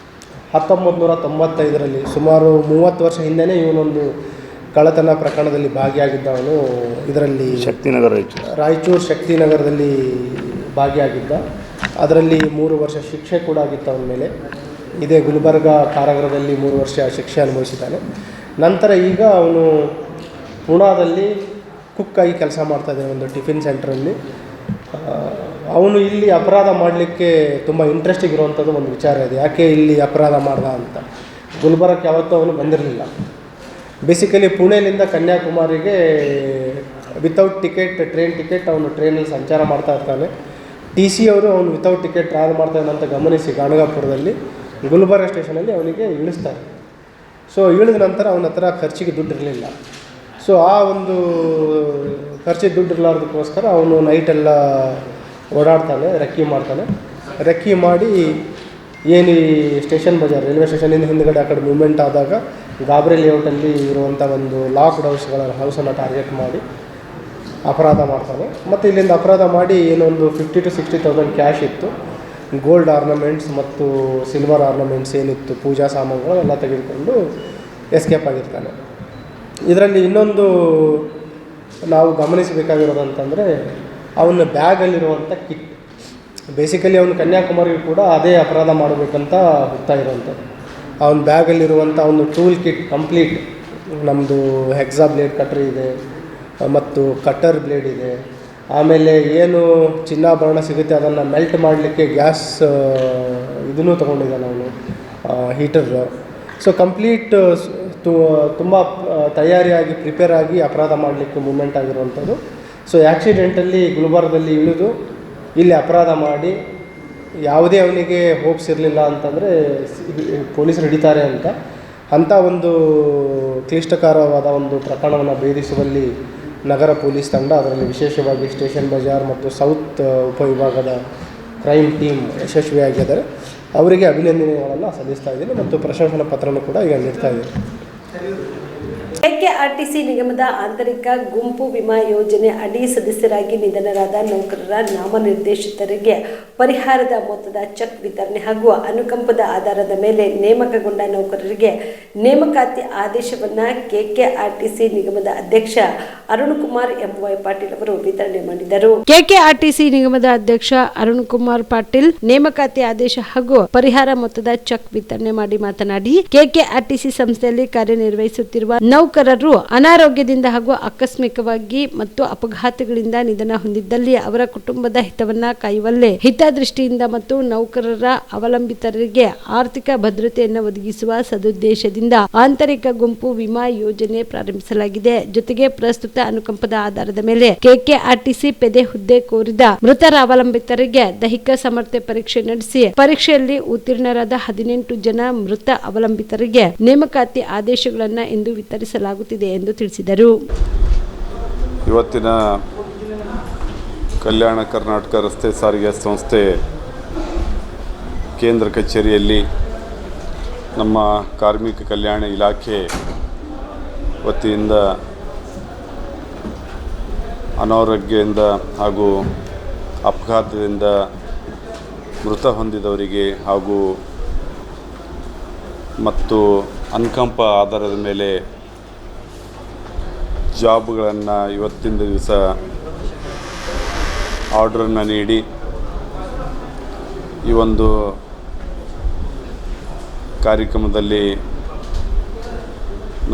1995ರಲ್ಲಿ ಸುಮಾರು 30 ವರ್ಷ ಹಿಂದೆಯೇ ಇವನೊಂದು ಕಳ್ಳತನ ಪ್ರಕರಣದಲ್ಲಿ ಭಾಗಿಯಾಗಿದ್ದವನು. ಇದರಲ್ಲಿ ರಾಯಚೂರು ಶಕ್ತಿನಗರದಲ್ಲಿ ಭಾಗಿಯಾಗಿದ್ದ. ಅದರಲ್ಲಿ 3 ವರ್ಷ ಶಿಕ್ಷೆ ಕೂಡ ಆಗಿತ್ತು ಅವನ ಮೇಲೆ. ಇದೇ ಗುಲ್ಬರ್ಗ ಕಾರಾಗೃಹದಲ್ಲಿ 3 ವರ್ಷ ಶಿಕ್ಷೆ ಅನುಭವಿಸಿದ್ದಾನೆ. ನಂತರ ಈಗ ಅವನು ಪುಣಾದಲ್ಲಿ ಕುಕ್ಕಾಗಿ ಕೆಲಸ ಮಾಡ್ತಾಯಿದ್ದಾನೆ ಒಂದು ಟಿಫಿನ್ ಸೆಂಟ್ರಲ್ಲಿ. ಅವನು ಇಲ್ಲಿ ಅಪರಾಧ ಮಾಡಲಿಕ್ಕೆ ತುಂಬ ಇಂಟ್ರೆಸ್ಟಿಂಗ್ ಇರುವಂಥದ್ದು ಒಂದು ವಿಚಾರ ಇದೆ. ಯಾಕೆ ಇಲ್ಲಿ ಅಪರಾಧ ಮಾಡ್ದ ಅಂತ. ಗುಲ್ಬರ್ಗಕ್ಕೆ ಯಾವತ್ತೂ ಅವನು ಬಂದಿರಲಿಲ್ಲ. ಬೇಸಿಕಲಿ ಪುಣೆಯಿಂದ ಕನ್ಯಾಕುಮಾರಿಗೆ ವಿತೌಟ್ ಟಿಕೆಟ್, ಟ್ರೈನ್ ಟಿಕೆಟ್, ಅವನು ಟ್ರೈನಲ್ಲಿ ಸಂಚಾರ ಮಾಡ್ತಾ ಇರ್ತಾನೆ. TC ಅವರು ಅವನು ವಿತೌಟ್ ಟಿಕೆಟ್ ಟ್ರಾವೆಲ್ ಮಾಡ್ತಾನೆ ಅಂತ ಗಮನಿಸಿ ಗಾಣಗಾಪುರದಲ್ಲಿ ಗುಲ್ಬರ್ಗ ಸ್ಟೇಷನಲ್ಲಿ ಅವನಿಗೆ ಇಳಿಸ್ತಾರೆ. ಸೊ ಇಳಿದ ನಂತರ ಅವನ ಹತ್ರ ಖರ್ಚಿಗೆ ದುಡ್ಡು ಇರಲಿಲ್ಲ. ಸೊ ಆ ಒಂದು ಖರ್ಚಿಗೆ ದುಡ್ಡು ಇರಲಾರ್ದಕ್ಕೋಸ್ಕರ ಅವನು ನೈಟೆಲ್ಲ ಓಡಾಡ್ತಾನೆ, ರೆಕ್ಕಿ ಮಾಡ್ತಾನೆ. ರೆಕ್ಕಿ ಮಾಡಿ ಏನು ಈ ಸ್ಟೇಷನ್ ಬಜಾರ್ ರೈಲ್ವೆ ಸ್ಟೇಷನಿಂದ ಹಿಂದುಗಡೆ ಆ ಕಡೆ ಮೂವ್ಮೆಂಟ್ ಆದಾಗ ಗಾಬರಿ ಲೇಔಟಲ್ಲಿ ಇರುವಂಥ ಒಂದು ಲಾಕ್ಡ್ ಹೌಸನ್ನು ಟಾರ್ಗೆಟ್ ಮಾಡಿ ಅಪರಾಧ ಮಾಡ್ತಾನೆ. ಮತ್ತು ಇಲ್ಲಿಂದ ಅಪರಾಧ ಮಾಡಿ ಏನೊಂದು 50,000 to 60,000 ಕ್ಯಾಶ್ ಇತ್ತು, ಗೋಲ್ಡ್ ಆರ್ನಮೆಂಟ್ಸ್ ಮತ್ತು ಸಿಲ್ವರ್ ಆರ್ನಮೆಂಟ್ಸ್ ಏನಿತ್ತು, ಪೂಜಾ ಸಾಮಾನುಗಳು ಎಲ್ಲ ತೆಗೆದುಕೊಂಡು ಎಸ್ಕೇಪ್ ಆಗಿರ್ತಾನೆ. ಇದರಲ್ಲಿ ಇನ್ನೊಂದು ನಾವು ಗಮನಿಸಬೇಕಾಗಿರೋದಂತಂದರೆ ಅವನ ಬ್ಯಾಗಲ್ಲಿರುವಂಥ ಕಿಟ್. ಬೇಸಿಕಲಿ ಅವನು ಕನ್ಯಾಕುಮಾರಿಗೂ ಕೂಡ ಅದೇ ಅಪರಾಧ ಮಾಡಬೇಕಂತ ಹೋಗ್ತಾ ಇರೋವಂಥದ್ದು. ಅವನ ಬ್ಯಾಗಲ್ಲಿರುವಂಥ ಒಂದು ಟೂಲ್ ಕಿಟ್ ಕಂಪ್ಲೀಟ್, ನಮ್ಮದು ಹೆಕ್ಸಾ ಬ್ಲೇಡ್ ಕಟ್ರ್ ಇದೆ ಮತ್ತು ಕಟ್ಟರ್ ಬ್ಲೇಡ್ ಇದೆ. ಆಮೇಲೆ ಏನು ಚಿನ್ನಾಭರಣ ಸಿಗುತ್ತೆ ಅದನ್ನು ಮೆಲ್ಟ್ ಮಾಡಲಿಕ್ಕೆ ಗ್ಯಾಸ್ ಇದನ್ನು ತೊಗೊಂಡಿದ್ದಾನೆ ಅವನು, ಹೀಟರ್. ಸೊ ಕಂಪ್ಲೀಟ್ ತುಂಬ ತಯಾರಿಯಾಗಿ ಪ್ರಿಪೇರ್ ಆಗಿ ಅಪರಾಧ ಮಾಡಲಿಕ್ಕೆ ಮೂಮೆಂಟ್ ಆಗಿರುವಂಥದ್ದು. ಸೊ ಆ್ಯಕ್ಸಿಡೆಂಟಲ್ಲಿ ಗುಲ್ಬರ್ಗದಲ್ಲಿ ಇಳಿದು ಇಲ್ಲಿ ಅಪರಾಧ ಮಾಡಿ ಯಾವುದೇ ಅವನಿಗೆ ಹೋಪ್ಸ್ ಇರಲಿಲ್ಲ ಅಂತಂದರೆ ಪೊಲೀಸರು ಹಿಡಿತಾರೆ ಅಂಥ ಒಂದು ಕ್ಲಿಷ್ಟಕರವಾದ ಒಂದು ಪ್ರಕರಣವನ್ನು ಭೇದಿಸುವಲ್ಲಿ ನಗರ ಪೊಲೀಸ್ ತಂಡ, ಅದರಲ್ಲಿ ವಿಶೇಷವಾಗಿ ಸ್ಟೇಷನ್ ಬಜಾರ್ ಮತ್ತು ಸೌತ್ ಉಪವಿಭಾಗದ ಕ್ರೈಮ್ ಟೀಮ್ ಯಶಸ್ವಿಯಾಗಿದ್ದಾರೆ. ಅವರಿಗೆ ಅಭಿನಂದನೆಗಳನ್ನು ಸಲ್ಲಿಸ್ತಾ ಇದ್ದೀನಿ ಮತ್ತು ಪ್ರಶಂಸನಾ ಪತ್ರನೂ ಕೂಡ ಈಗ ನೀಡ್ತಾ ಇದ್ದೀನಿ. KKRTC ನಿಗಮದ ಆಂತರಿಕ ಗುಂಪು ವಿಮಾ ಯೋಜನೆ ಅಡಿ ಸದಸ್ಯರಾಗಿ ನಿಧನರಾದ ನೌಕರರ ನಾಮನಿರ್ದೇಶಿತರಿಗೆ ಪರಿಹಾರದ ಮೊತ್ತದ ಚೆಕ್ ವಿತರಣೆ ಹಾಗೂ ಅನುಕಂಪದ ಆಧಾರದ ಮೇಲೆ ನೇಮಕಗೊಂಡ ನೌಕರರಿಗೆ ನೇಮಕಾತಿ ಆದೇಶವನ್ನು KKRTC ನಿಗಮದ ಅಧ್ಯಕ್ಷ ಅರುಣ್ ಕುಮಾರ್ MY ಪಾಟೀಲ್ ಅವರು ವಿತರಣೆ ಮಾಡಿದರು. KKRTC ನಿಗಮದ ಅಧ್ಯಕ್ಷ ಅರುಣ್ ಕುಮಾರ್ ಪಾಟೀಲ್ ನೇಮಕಾತಿ ಆದೇಶ ಹಾಗೂ ಪರಿಹಾರ ಮೊತ್ತದ ಚೆಕ್ ವಿತರಣೆ ಮಾಡಿ ಮಾತನಾಡಿ, KKRTC ಸಂಸ್ಥೆಯಲ್ಲಿ ಕಾರ್ಯನಿರ್ವಹಿಸುತ್ತಿರುವ ನೌಕರರು ಅನಾರೋಗ್ಯದಿಂದ ಹಾಗೂ ಆಕಸ್ಮಿಕವಾಗಿ ಮತ್ತು ಅಪಘಾತಗಳಿಂದ ನಿಧನ ಹೊಂದಿದ್ದಲ್ಲಿ ಅವರ ಕುಟುಂಬದ ಹಿತವನ್ನ ಕಾಯುವಲ್ಲೇ ಹಿತದೃಷ್ಟಿಯಿಂದ ಮತ್ತು ನೌಕರರ ಅವಲಂಬಿತರಿಗೆ ಆರ್ಥಿಕ ಭದ್ರತೆಯನ್ನು ಒದಗಿಸುವ ಸದುದ್ದೇಶದಿಂದ ಆಂತರಿಕ ಗುಂಪು ವಿಮಾ ಯೋಜನೆ ಪ್ರಾರಂಭಿಸಲಾಗಿದೆ. ಜೊತೆಗೆ ಪ್ರಸ್ತುತ ಅನುಕಂಪದ ಆಧಾರದ ಮೇಲೆ ಕೆಕೆಆರ್ಟಿಸಿ ಪೆದೆ ಹುದ್ದೆ ಕೋರಿದ ಮೃತರ ಅವಲಂಬಿತರಿಗೆ ದೈಹಿಕ ಸಾಮರ್ಥ್ಯ ಪರೀಕ್ಷೆ ನಡೆಸಿ ಪರೀಕ್ಷೆಯಲ್ಲಿ ಉತ್ತೀರ್ಣರಾದ 18 ಜನ ಮೃತ ಅವಲಂಬಿತರಿಗೆ ನೇಮಕಾತಿ ಆದೇಶಗಳನ್ನು ಇಂದು ವಿತರಿಸಲಾಗುತ್ತಿದೆ ಎಂದು ತಿಳಿಸಿದರು. ಇವತ್ತಿನ ಕಲ್ಯಾಣ ಕರ್ನಾಟಕ ರಸ್ತೆ ಸಾರಿಗೆ ಸಂಸ್ಥೆ ಕೇಂದ್ರ ಕಚೇರಿಯಲ್ಲಿ ನಮ್ಮ ಕಾರ್ಮಿಕ ಕಲ್ಯಾಣ ಇಲಾಖೆ ವತಿಯಿಂದ ಅನಾರೋಗ್ಯದಿಂದ ಹಾಗೂ ಅಪಘಾತದಿಂದ ಮೃತ ಹೊಂದಿದವರಿಗೆ ಹಾಗೂ ಮತ್ತು ಅನುಕಂಪ ಆಧಾರದ ಮೇಲೆ ಜಾಬ್ಗಳನ್ನು ಇವತ್ತಿನ ದಿವಸ ಆರ್ಡ್ರನ್ನು ನೀಡಿ ಈ ಒಂದು ಕಾರ್ಯಕ್ರಮದಲ್ಲಿ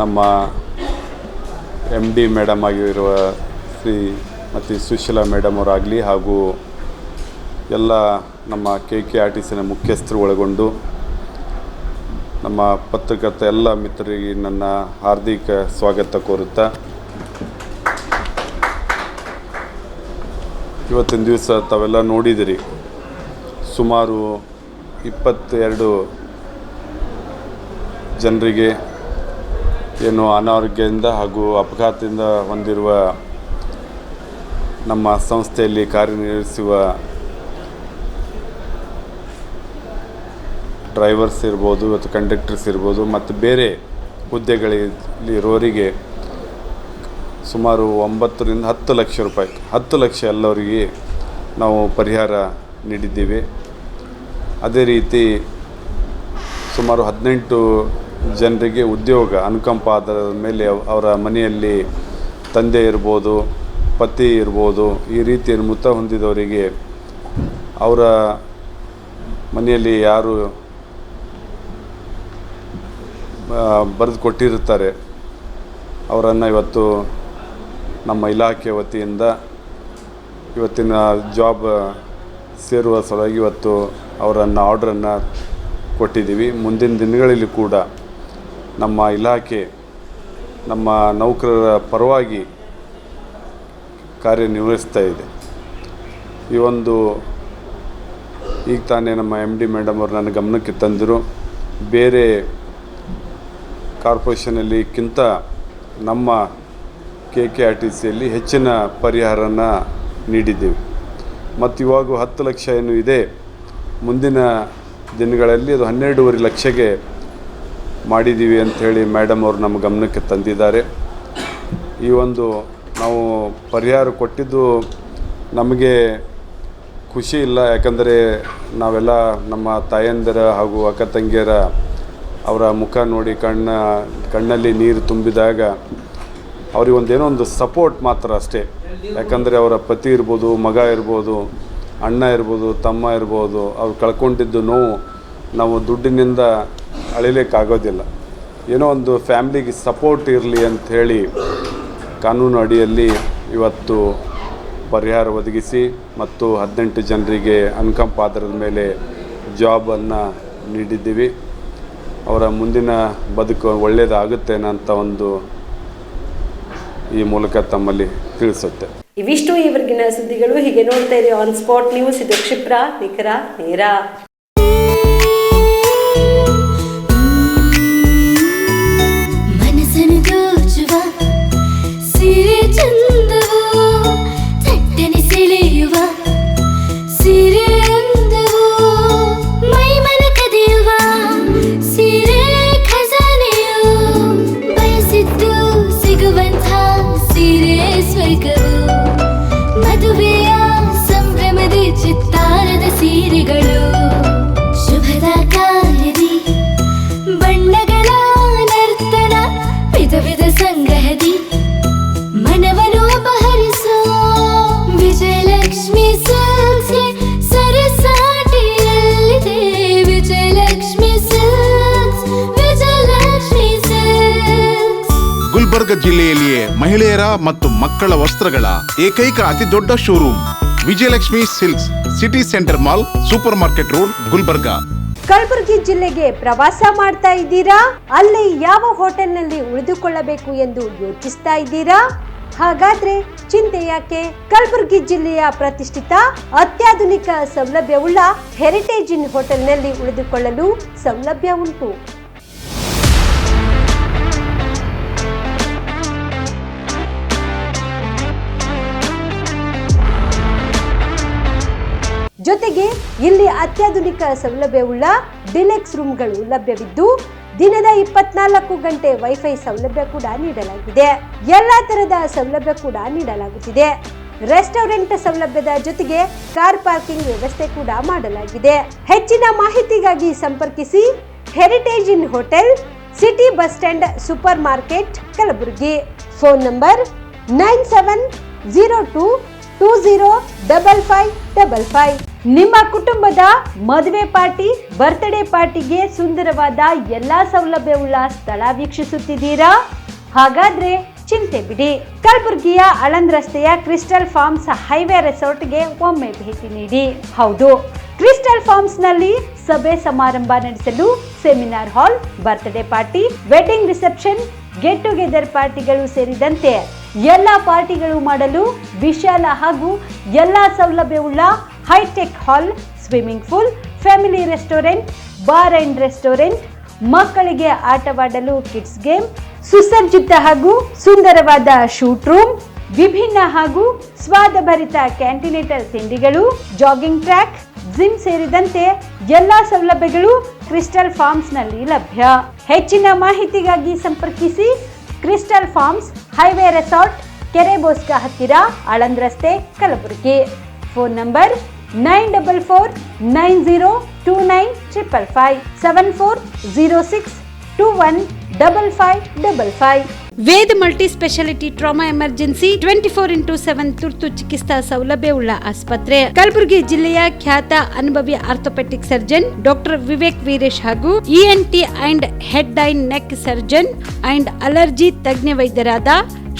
ನಮ್ಮ MD ಮೇಡಮ್ ಆಗಿರುವ ಶ್ರೀಮತಿ ಸುಶೀಲಾ ಮೇಡಮ್ ಅವರಾಗಲಿ ಹಾಗೂ ಎಲ್ಲ ನಮ್ಮ KKRTCನ ಮುಖ್ಯಸ್ಥರು ಒಳಗೊಂಡು ನಮ್ಮ ಪತ್ರಕರ್ತ ಎಲ್ಲ ಮಿತ್ರರಿಗೆ ನನ್ನ ಹಾರ್ದಿಕ ಸ್ವಾಗತ ಕೋರುತ್ತಾ, ಇವತ್ತಿನ ದಿವಸ ತಾವೆಲ್ಲ ನೋಡಿದಿರಿ, ಸುಮಾರು 22 ಜನರಿಗೆ ಏನು ಅನಾರೋಗ್ಯದಿಂದ ಹಾಗೂ ಅಪಘಾತದಿಂದ ಹೊಂದಿರುವ ನಮ್ಮ ಸಂಸ್ಥೆಯಲ್ಲಿ ಕಾರ್ಯನಿರ್ವಹಿಸುವ ಡ್ರೈವರ್ಸ್ ಇರ್ಬೋದು, ಇವತ್ತು ಕಂಡಕ್ಟರ್ಸ್ ಇರ್ಬೋದು, ಮತ್ತು ಬೇರೆ ಹುದ್ದೆಗಳಿರೋರಿಗೆ ಸುಮಾರು 9 ರಿಂದ 10 ಲಕ್ಷ ರೂಪಾಯಿ, 10 ಲಕ್ಷ ಎಲ್ಲರಿಗೆ ನಾವು ಪರಿಹಾರ ನೀಡಿದ್ದೀವಿ. ಅದೇ ರೀತಿ ಸುಮಾರು 18 ಜನರಿಗೆ ಉದ್ಯೋಗ ಅನುಕಂಪ ಆಧಾರದ ಮೇಲೆ ಅವರ ಮನೆಯಲ್ಲಿ ತಂದೆ ಇರ್ಬೋದು, ಪತಿ ಇರ್ಬೋದು, ಈ ರೀತಿ ಮೃತ ಹೊಂದಿದವರಿಗೆ ಅವರ ಮನೆಯಲ್ಲಿ ಯಾರು ಬರೆದು ಕೊಟ್ಟಿರುತ್ತಾರೆ ಅವರನ್ನು ಇವತ್ತು ನಮ್ಮ ಇಲಾಖೆ ವತಿಯಿಂದ ಇವತ್ತಿನ ಜಾಬ್ ಸೇರುವ ಸಲುವಾಗಿ ಇವತ್ತು ಅವರನ್ನು ಆರ್ಡ್ರನ್ನು ಕೊಟ್ಟಿದ್ದೀವಿ. ಮುಂದಿನ ದಿನಗಳಲ್ಲಿ ಕೂಡ ನಮ್ಮ ಇಲಾಖೆ ನಮ್ಮ ನೌಕರರ ಪರವಾಗಿ ಕಾರ್ಯನಿರ್ವಹಿಸ್ತಾ ಇದೆ. ಈ ಒಂದು ಈಗ ತಾನೇ ನಮ್ಮ MD ಮೇಡಮ್ ಅವರು ನನ್ನ ಗಮನಕ್ಕೆ ತಂದರು, ಬೇರೆ ಕಾರ್ಪೊರೇಷನಲ್ಲಿಕ್ಕಿಂತ ನಮ್ಮ KKRTCಯಲ್ಲಿ ಹೆಚ್ಚಿನ ಪರಿಹಾರನ ನೀಡಿದ್ದೀವಿ. ಮತ್ತು ಇವಾಗ 10 ಲಕ್ಷ ಏನು ಇದೆ, ಮುಂದಿನ ದಿನಗಳಲ್ಲಿ ಅದು 12.5 ಲಕ್ಷಗೆ ಮಾಡಿದ್ದೀವಿ ಅಂಥೇಳಿ ಮೇಡಮ್ ಅವರು ನಮ್ಮ ಗಮನಕ್ಕೆ ತಂದಿದ್ದಾರೆ. ಈ ಒಂದು ನಾವು ಪರಿಹಾರ ಕೊಟ್ಟಿದ್ದು ನಮಗೆ ಖುಷಿ ಇಲ್ಲ, ಯಾಕಂದರೆ ನಾವೆಲ್ಲ ನಮ್ಮ ತಾಯಂದಿರ ಹಾಗೂ ಅಕ್ಕ ತಂಗಿಯರ ಅವರ ಮುಖ ನೋಡಿ ಕಣ್ಣಲ್ಲಿ ನೀರು ತುಂಬಿದಾಗ ಅವ್ರಿಗೆ ಒಂದೇನೋ ಒಂದು ಸಪೋರ್ಟ್ ಮಾತ್ರ ಅಷ್ಟೇ. ಯಾಕಂದರೆ ಅವರ ಪತಿ ಇರ್ಬೋದು, ಮಗ ಇರ್ಬೋದು, ಅಣ್ಣ ಇರ್ಬೋದು, ತಮ್ಮ ಇರ್ಬೋದು, ಅವ್ರು ಕಳ್ಕೊಂಡಿದ್ದು ನೋವು ನಾವು ದುಡ್ಡಿನಿಂದ ಅಳಿಲಿಕ್ಕಾಗೋದಿಲ್ಲ. ಏನೋ ಒಂದು ಫ್ಯಾಮ್ಲಿಗೆ ಸಪೋರ್ಟ್ ಇರಲಿ ಅಂಥೇಳಿ ಕಾನೂನು ಅಡಿಯಲ್ಲಿ ಇವತ್ತು ಪರಿಹಾರ ಒದಗಿಸಿ ಮತ್ತು 18 ಜನರಿಗೆ ಅನುಕಂಪ ಆಧಾರದ ಮೇಲೆ ಜಾಬನ್ನು ನೀಡಿದ್ದೀವಿ. ಅವರ ಮುಂದಿನ ಬದುಕು ಒಳ್ಳೆಯದಾಗುತ್ತೆ ಅಂತ ಒಂದು ಈ ಮೂಲಕ ತಮ್ಮಲ್ಲಿ ತಿಳಿಸುತ್ತೆ. ಇವಿಷ್ಟು ಈವರೆಗಿನ ಸುದ್ದಿಗಳು. ಹೀಗೆ ನೋಡ್ತಾ ಇರಿ ಆನ್ ಸ್ಪಾಟ್ ನ್ಯೂಸ್. ಇದು ಕ್ಷಿಪ್ರ, ನಿಖರ, ನೇರ. ಮನಸ್ಸನ್ನು ದೋಚುವ ಸಿರೆ ಚಂದವೋ, ಚಟ್ಟನೆ ಸೆಳೆಯುವ ಸಿರೆ ಅಂದವೋ, ಮೈಮನ ಕದಿಯುವ ಸಿರೆ ಖಜಾನೆಯೋ, ಬಯಸಿದ್ದು ಸಿಗುವಂಥ ಸಿರೆ ಸ್ವರ್ಗವೋ, ಮದುವೆಯ ಸಂಭ್ರಮದ ಚಿತ್ತಾರದ ಸೀರೆಗಳು. ಗುಲ್ಬರ್ಗ ಜಿಲ್ಲೆಯಲ್ಲಿಯೇ ಮಹಿಳೆಯರ ಮತ್ತು ಮಕ್ಕಳ ವಸ್ತ್ರಗಳ ಏಕೈಕ ಅತಿ ದೊಡ್ಡ showroom Vijayalakshmi silks, city centre mall, super market road, Gulbarga. Kalaburagi ಜಿಲ್ಲೆಗೆ ಪ್ರವಾಸ ಮಾಡ್ತಾ ಇದ್ದೀರಾ? ಅಲ್ಲಿ ಯಾವ ಹೋಟೆಲ್ನಲ್ಲಿ ಉಳಿದುಕೊಳ್ಳಬೇಕು ಎಂದು ಯೋಚಿಸ್ತಾ ಇದ್ದೀರಾ? ಹಾಗಾದ್ರೆ ಚಿಂತೆ ಯಾಕೆ? ಕಲಬುರಗಿ ಜಿಲ್ಲೆಯ ಪ್ರತಿಷ್ಠಿತ ಅತ್ಯಾಧುನಿಕ ಸೌಲಭ್ಯವುಳ್ಳ ಹೆರಿಟೇಜ್ ಇನ್ ಹೋಟೆಲ್ನಲ್ಲಿ ಉಳಿದುಕೊಳ್ಳಲು ಸೌಲಭ್ಯ ಉಂಟು. ಜೊತೆಗೆ ಇಲ್ಲಿ ಅತ್ಯಾಧುನಿಕ ಸೌಲಭ್ಯವುಳ್ಳ ಡಿಲೆಕ್ಸ್ ರೂಮ್ಗಳು ಲಭ್ಯವಿದ್ದು ದಿನದ 24 ಗಂಟೆ ವೈಫೈ ಸೌಲಭ್ಯ ಕೂಡ ನೀಡಲಾಗಿದೆ. ಎಲ್ಲಾ ತರಹದ ಸೌಲಭ್ಯ ಕೂಡ ನೀಡಲಾಗುತ್ತಿದೆ. ರೆಸ್ಟೋರೆಂಟ್ ಸೌಲಭ್ಯದ ಜೊತೆಗೆ ಕಾರ್ ಪಾರ್ಕಿಂಗ್ ವ್ಯವಸ್ಥೆ ಕೂಡ ಮಾಡಲಾಗಿದೆ. ಹೆಚ್ಚಿನ ಮಾಹಿತಿಗಾಗಿ ಸಂಪರ್ಕಿಸಿ Heritage Inn hotel, city bus stand, super market, Kalaburagi. Phone number 9702205555. ನಿಮ್ಮ ಕುಟುಂಬದ ಮದುವೆ ಪಾರ್ಟಿ, ಬರ್ತ್ಡೇ ಪಾರ್ಟಿಗೆ ಸುಂದರವಾದ ಎಲ್ಲಾ ಸೌಲಭ್ಯವುಳ್ಳ ಸ್ಥಳ ವೀಕ್ಷಿಸುತ್ತಿದ್ದೀರಾ? ಹಾಗಾದ್ರೆ ಚಿಂತೆ ಬಿಡಿ. ಕಲಬುರಗಿಯ ಆಳಂದ್ ರಸ್ತೆಯ ಕ್ರಿಸ್ಟಲ್ ಫಾರ್ಮ್ಸ್ ಹೈವೇ ರೆಸಾರ್ಟ್ಗೆ ಒಮ್ಮೆ ಭೇಟಿ ನೀಡಿ. ಹೌದು, ಕ್ರಿಸ್ಟಲ್ ಫಾರ್ಮ್ಸ್ ನಲ್ಲಿ ಸಭೆ ಸಮಾರಂಭ ನಡೆಸಲು seminar hall, birthday party, wedding reception, get together ಪಾರ್ಟಿಗಳು ಸೇರಿದಂತೆ ಎಲ್ಲಾ ಪಾರ್ಟಿಗಳು ಮಾಡಲು ವಿಶಾಲ ಹಾಗೂ ಎಲ್ಲಾ ಸೌಲಭ್ಯವುಳ್ಳ hi tech hall, swimming pool, family restaurant, bar and restaurant, ಮಕ್ಕಳಿಗೆ ಆಟವಾಡಲು ಕಿಡ್ಸ್ ಗೇಮ್, ಸುಸಜ್ಜಿತ ಹಾಗೂ ಸುಂದರವಾದ ಶೂಟ್ ರೂಮ್, ವಿಭಿನ್ನ ಹಾಗೂ ಸ್ವಾದಭರಿತ ಕ್ಯಾಂಟಿನೇಟಲ್ ತಿಂಡಿಗಳು, ಜಾಗಿಂಗ್ ಟ್ರ್ಯಾಕ್, ಜಿಮ್ ಸೇರಿದಂತೆ ಎಲ್ಲಾ ಸೌಲಭ್ಯಗಳು ಕ್ರಿಸ್ಟಲ್ ಫಾರ್ಮ್ಸ್ ನಲ್ಲಿ ಲಭ್ಯ. ಹೆಚ್ಚಿನ ಮಾಹಿತಿಗಾಗಿ ಸಂಪರ್ಕಿಸಿ ಕ್ರಿಸ್ಟಲ್ ಫಾರ್ಮ್ಸ್ ಹೈವೇ ರೆಸಾರ್ಟ್, ಕೆರೆ ಬೋಸ್ಕ ಹತ್ತಿರ, ಆಳಂದ್ ರಸ್ತೆ, Kalaburagi. Phone number 9490295555 7406215555. Ved multi speciality trauma emergency 24x7 ತುರ್ತು ಚಿಕಿತ್ಸಾ ಸೌಲಭ್ಯವುಳ್ಳ ಆಸ್ಪತ್ರೆ. ಕಲಬುರಗಿ ಜಿಲ್ಲೆಯ ಖ್ಯಾತ ಅನುಭವಿ orthopaedic surgeon doctor Vivek Veeresh ಹಾಗೂ ENT and head and neck surgeon and allergy ತಜ್ಞ ವೈದ್ಯರಾದ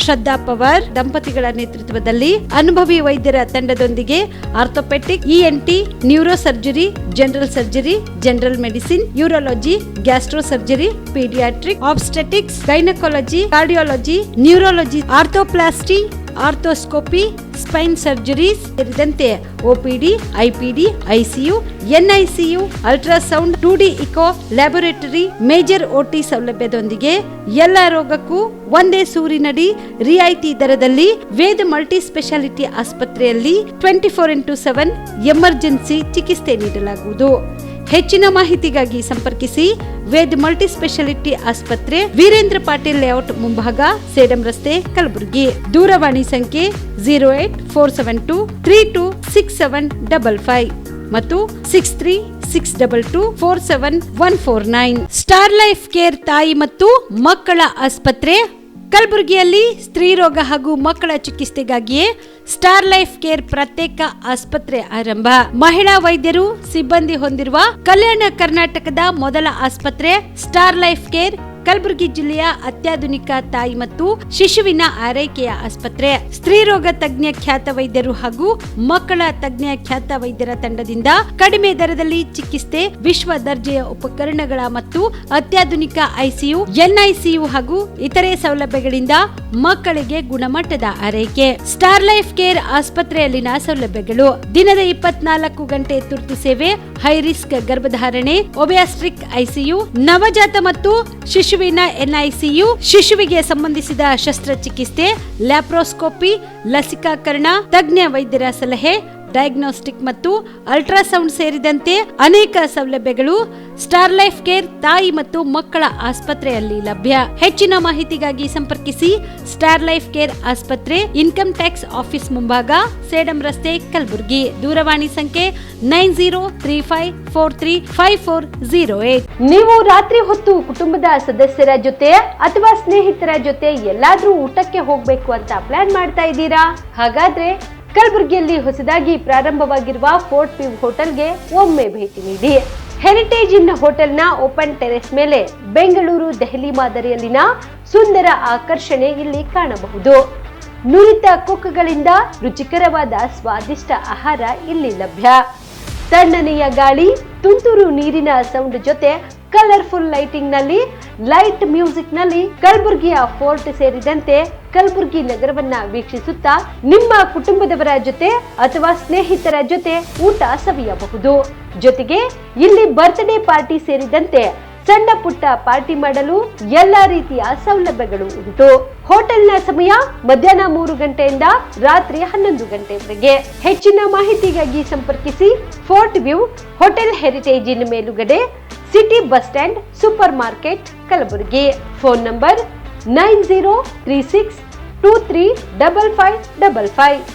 ಶ್ರದ್ಧಾ ಪವಾರ್ ದಂಪತಿಗಳ ನೇತೃತ್ವದಲ್ಲಿ ಅನುಭವಿ ವೈದ್ಯರ ತಂಡದೊಂದಿಗೆ orthopaedic, ENT, neuro surgery, general surgery, general medicine, urology, gastro surgery, paediatric, obstetrics, gynaecology, cardiology, neurology, arthroplasty, arthroscopy, spine surgeries ಸೇರಿದಂತೆ OPD, IPD, ICU, NICU, ultrasound, 2D echo, laboratory, major OT ಸೌಲಭ್ಯದೊಂದಿಗೆ ಎಲ್ಲ ರೋಗಕ್ಕೂ ಒಂದೇ ಸೂರಿನಡಿ ರಿಯಾಯಿತಿ ದರದಲ್ಲಿ ವೇದ್ ಮಲ್ಟಿ ಸ್ಪೆಷಾಲಿಟಿ ಆಸ್ಪತ್ರೆಯಲ್ಲಿ 24x7 emergency ಚಿಕಿತ್ಸೆ ನೀಡಲಾಗುವುದು. ಹೆಚ್ಚಿನ ಮಾಹಿತಿಗಾಗಿ ಸಂಪರ್ಕಿಸಿ ವೇದ್ ಮಲ್ಟಿ ಸ್ಪೆಷಾಲಿಟಿ ಆಸ್ಪತ್ರೆ, ವೀರೇಂದ್ರ ಪಾಟೀಲ್ ಲೇಔಟ್ ಮುಂಭಾಗ, ಸೇಡಂ ರಸ್ತೆ, ಕಲಬುರಗಿ. ದೂರವಾಣಿ ಸಂಖ್ಯೆ 08472326755 ಮತ್ತು 6362247149. ಸ್ಟಾರ್ ಲೈಫ್ ಕೇರ್ ತಾಯಿ ಮತ್ತು ಮಕ್ಕಳ ಆಸ್ಪತ್ರೆ ಕಲಬುರಗಿಯಲ್ಲಿ ಸ್ತ್ರೀ ರೋಗ ಹಾಗೂ ಮಕ್ಕಳ ಚಿಕಿತ್ಸೆಗಾಗಿಯೇ ಸ್ಟಾರ್ ಲೈಫ್ ಕೇರ್ ಪ್ರತ್ಯೇಕ ಆಸ್ಪತ್ರೆ ಆರಂಭ. ಮಹಿಳಾ ವೈದ್ಯರು ಸಿಬ್ಬಂದಿ ಹೊಂದಿರುವ ಕಲ್ಯಾಣ ಕರ್ನಾಟಕದ ಮೊದಲ ಆಸ್ಪತ್ರೆ ಸ್ಟಾರ್ ಲೈಫ್ ಕೇರ್ ಕಲಬುರಗಿ ಜಿಲ್ಲೆಯ ಅತ್ಯಾಧುನಿಕ ತಾಯಿ ಮತ್ತು ಶಿಶುವಿನ ಆರೈಕೆಯ ಆಸ್ಪತ್ರೆ. ಸ್ತ್ರೀ ರೋಗ ತಜ್ಞ ಖ್ಯಾತ ವೈದ್ಯರು ಹಾಗೂ ಮಕ್ಕಳ ತಜ್ಞ ಖ್ಯಾತ ವೈದ್ಯರ ತಂಡದಿಂದ ಕಡಿಮೆ ದರದಲ್ಲಿ ಚಿಕಿತ್ಸೆ, ವಿಶ್ವ ದರ್ಜೆಯ ಉಪಕರಣಗಳ ಮತ್ತು ಅತ್ಯಾಧುನಿಕ ICU, NICU ಹಾಗೂ ಇತರೆ ಸೌಲಭ್ಯಗಳಿಂದ ಮಕ್ಕಳಿಗೆ ಗುಣಮಟ್ಟದ ಆರೈಕೆ. ಸ್ಟಾರ್ ಲೈಫ್ ಕೇರ್ ಆಸ್ಪತ್ರೆಯಲ್ಲಿನ ಸೌಲಭ್ಯಗಳು: ದಿನದ 24 ಗಂಟೆ ತುರ್ತು ಸೇವೆ, ಹೈ ರಿಸ್ಕ್ ಗರ್ಭಧಾರಣೆ, ಒಬ್ಯಾಸ್ಟ್ರಿಕ್ ICU, ನವಜಾತ ಮತ್ತು ಶಿಶುವಿನ NICU, ಶಿಶುವಿಗೆ ಸಂಬಂಧಿಸಿದ ಶಸ್ತ್ರಚಿಕಿತ್ಸೆ, ಲ್ಯಾಪ್ರೋಸ್ಕೋಪಿ, ಲಸಿಕಾಕರಣ, ತಜ್ಞ ವೈದ್ಯರ ಸಲಹೆ, ಡಯಾಗ್ನೋಸ್ಟಿಕ್ ಮತ್ತು ಅಲ್ಟ್ರಾಸೌಂಡ್ ಸೇರಿದಂತೆ ಅನೇಕ ಸೌಲಭ್ಯಗಳು ಸ್ಟಾರ್ ಲೈಫ್ ಕೇರ್ ತಾಯಿ ಮತ್ತು ಮಕ್ಕಳ ಆಸ್ಪತ್ರೆಯಲ್ಲಿ ಲಭ್ಯ. ಹೆಚ್ಚಿನ ಮಾಹಿತಿಗಾಗಿ ಸಂಪರ್ಕಿಸಿ ಸ್ಟಾರ್ ಲೈಫ್ ಕೇರ್ ಆಸ್ಪತ್ರೆ, ಇನ್ಕಮ್ ಟ್ಯಾಕ್ಸ್ ಆಫೀಸ್ ಮುಂಭಾಗ, ಸೇಡಂ ರಸ್ತೆ, ಕಲಬುರಗಿ. ದೂರವಾಣಿ ಸಂಖ್ಯೆ 9035435408. ನೀವು ರಾತ್ರಿ ಹೊತ್ತು ಕುಟುಂಬದ ಸದಸ್ಯರ ಜೊತೆ ಅಥವಾ ಸ್ನೇಹಿತರ ಜೊತೆ ಎಲ್ಲಾದ್ರೂ ಊಟಕ್ಕೆ ಹೋಗ್ಬೇಕು ಅಂತ ಪ್ಲಾನ್ ಮಾಡ್ತಾ ಇದ್ದೀರಾ? ಹಾಗಾದ್ರೆ ಕಲಬುರಗಿಯಲ್ಲಿ ಹೊಸದಾಗಿ ಪ್ರಾರಂಭವಾಗಿರುವ ಫೋರ್ಟ್ ವ್ಯೂ ಹೋಟೆಲ್ಗೆ ಒಮ್ಮೆ ಭೇಟಿ ನೀಡಿ. ಹೆರಿಟೇಜ್ ಇನ್ ಹೋಟೆಲ್ನ ಓಪನ್ ಟೆರೆಸ್ ಮೇಲೆ ಬೆಂಗಳೂರು ದೆಹಲಿ ಮಾದರಿಯಲ್ಲಿನ ಸುಂದರ ಆಕರ್ಷಣೆ ಇಲ್ಲಿ ಕಾಣಬಹುದು. ನುರಿತ ಕುಕ್ಗಳಿಂದ ರುಚಿಕರವಾದ ಸ್ವಾದಿಷ್ಟ ಆಹಾರ ಇಲ್ಲಿ ಲಭ್ಯ. ತಣ್ಣನೆಯ ಗಾಳಿ, ತುಂತುರು ನೀರಿನ ಸೌಂಡ್ ಜೊತೆ ಕಲರ್ಫುಲ್ ಲೈಟಿಂಗ್ ನಲ್ಲಿ, ಲೈಟ್ ಮ್ಯೂಸಿಕ್ ನಲ್ಲಿ ಕಲಬುರಗಿಯ ಫೋರ್ಟ್ ಸೇರಿದಂತೆ ಕಲಬುರಗಿ ನಗರವನ್ನ ವೀಕ್ಷಿಸುತ್ತಾ ನಿಮ್ಮ ಕುಟುಂಬದವರ ಜೊತೆ ಅಥವಾ ಸ್ನೇಹಿತರ ಜೊತೆ ಊಟ ಸವಿಯಬಹುದು. ಜೊತೆಗೆ ಇಲ್ಲಿ ಬರ್ತ್ಡೇ ಪಾರ್ಟಿ ಸೇರಿದಂತೆ ಸಣ್ಣ ಪುಟ್ಟ ಪಾರ್ಟಿ ಮಾಡಲು ಎಲ್ಲಾ ರೀತಿಯ ಸೌಲಭ್ಯಗಳು ಉಂಟು. ಹೋಟೆಲ್ನ ಸಮಯ ಮಧ್ಯಾಹ್ನ 3 ಗಂಟೆಯಿಂದ ರಾತ್ರಿ 11 ಗಂಟೆವರೆಗೆ. ಹೆಚ್ಚಿನ ಮಾಹಿತಿಗಾಗಿ ಸಂಪರ್ಕಿಸಿ ಫೋರ್ಟ್ ವ್ಯೂ ಹೋಟೆಲ್ ಹೆರಿಟೇಜ್ ಇನ್ ಮೇಲುಗಡೆ, city bus stand, super market, Kalaburagi. Phone number 9036235555.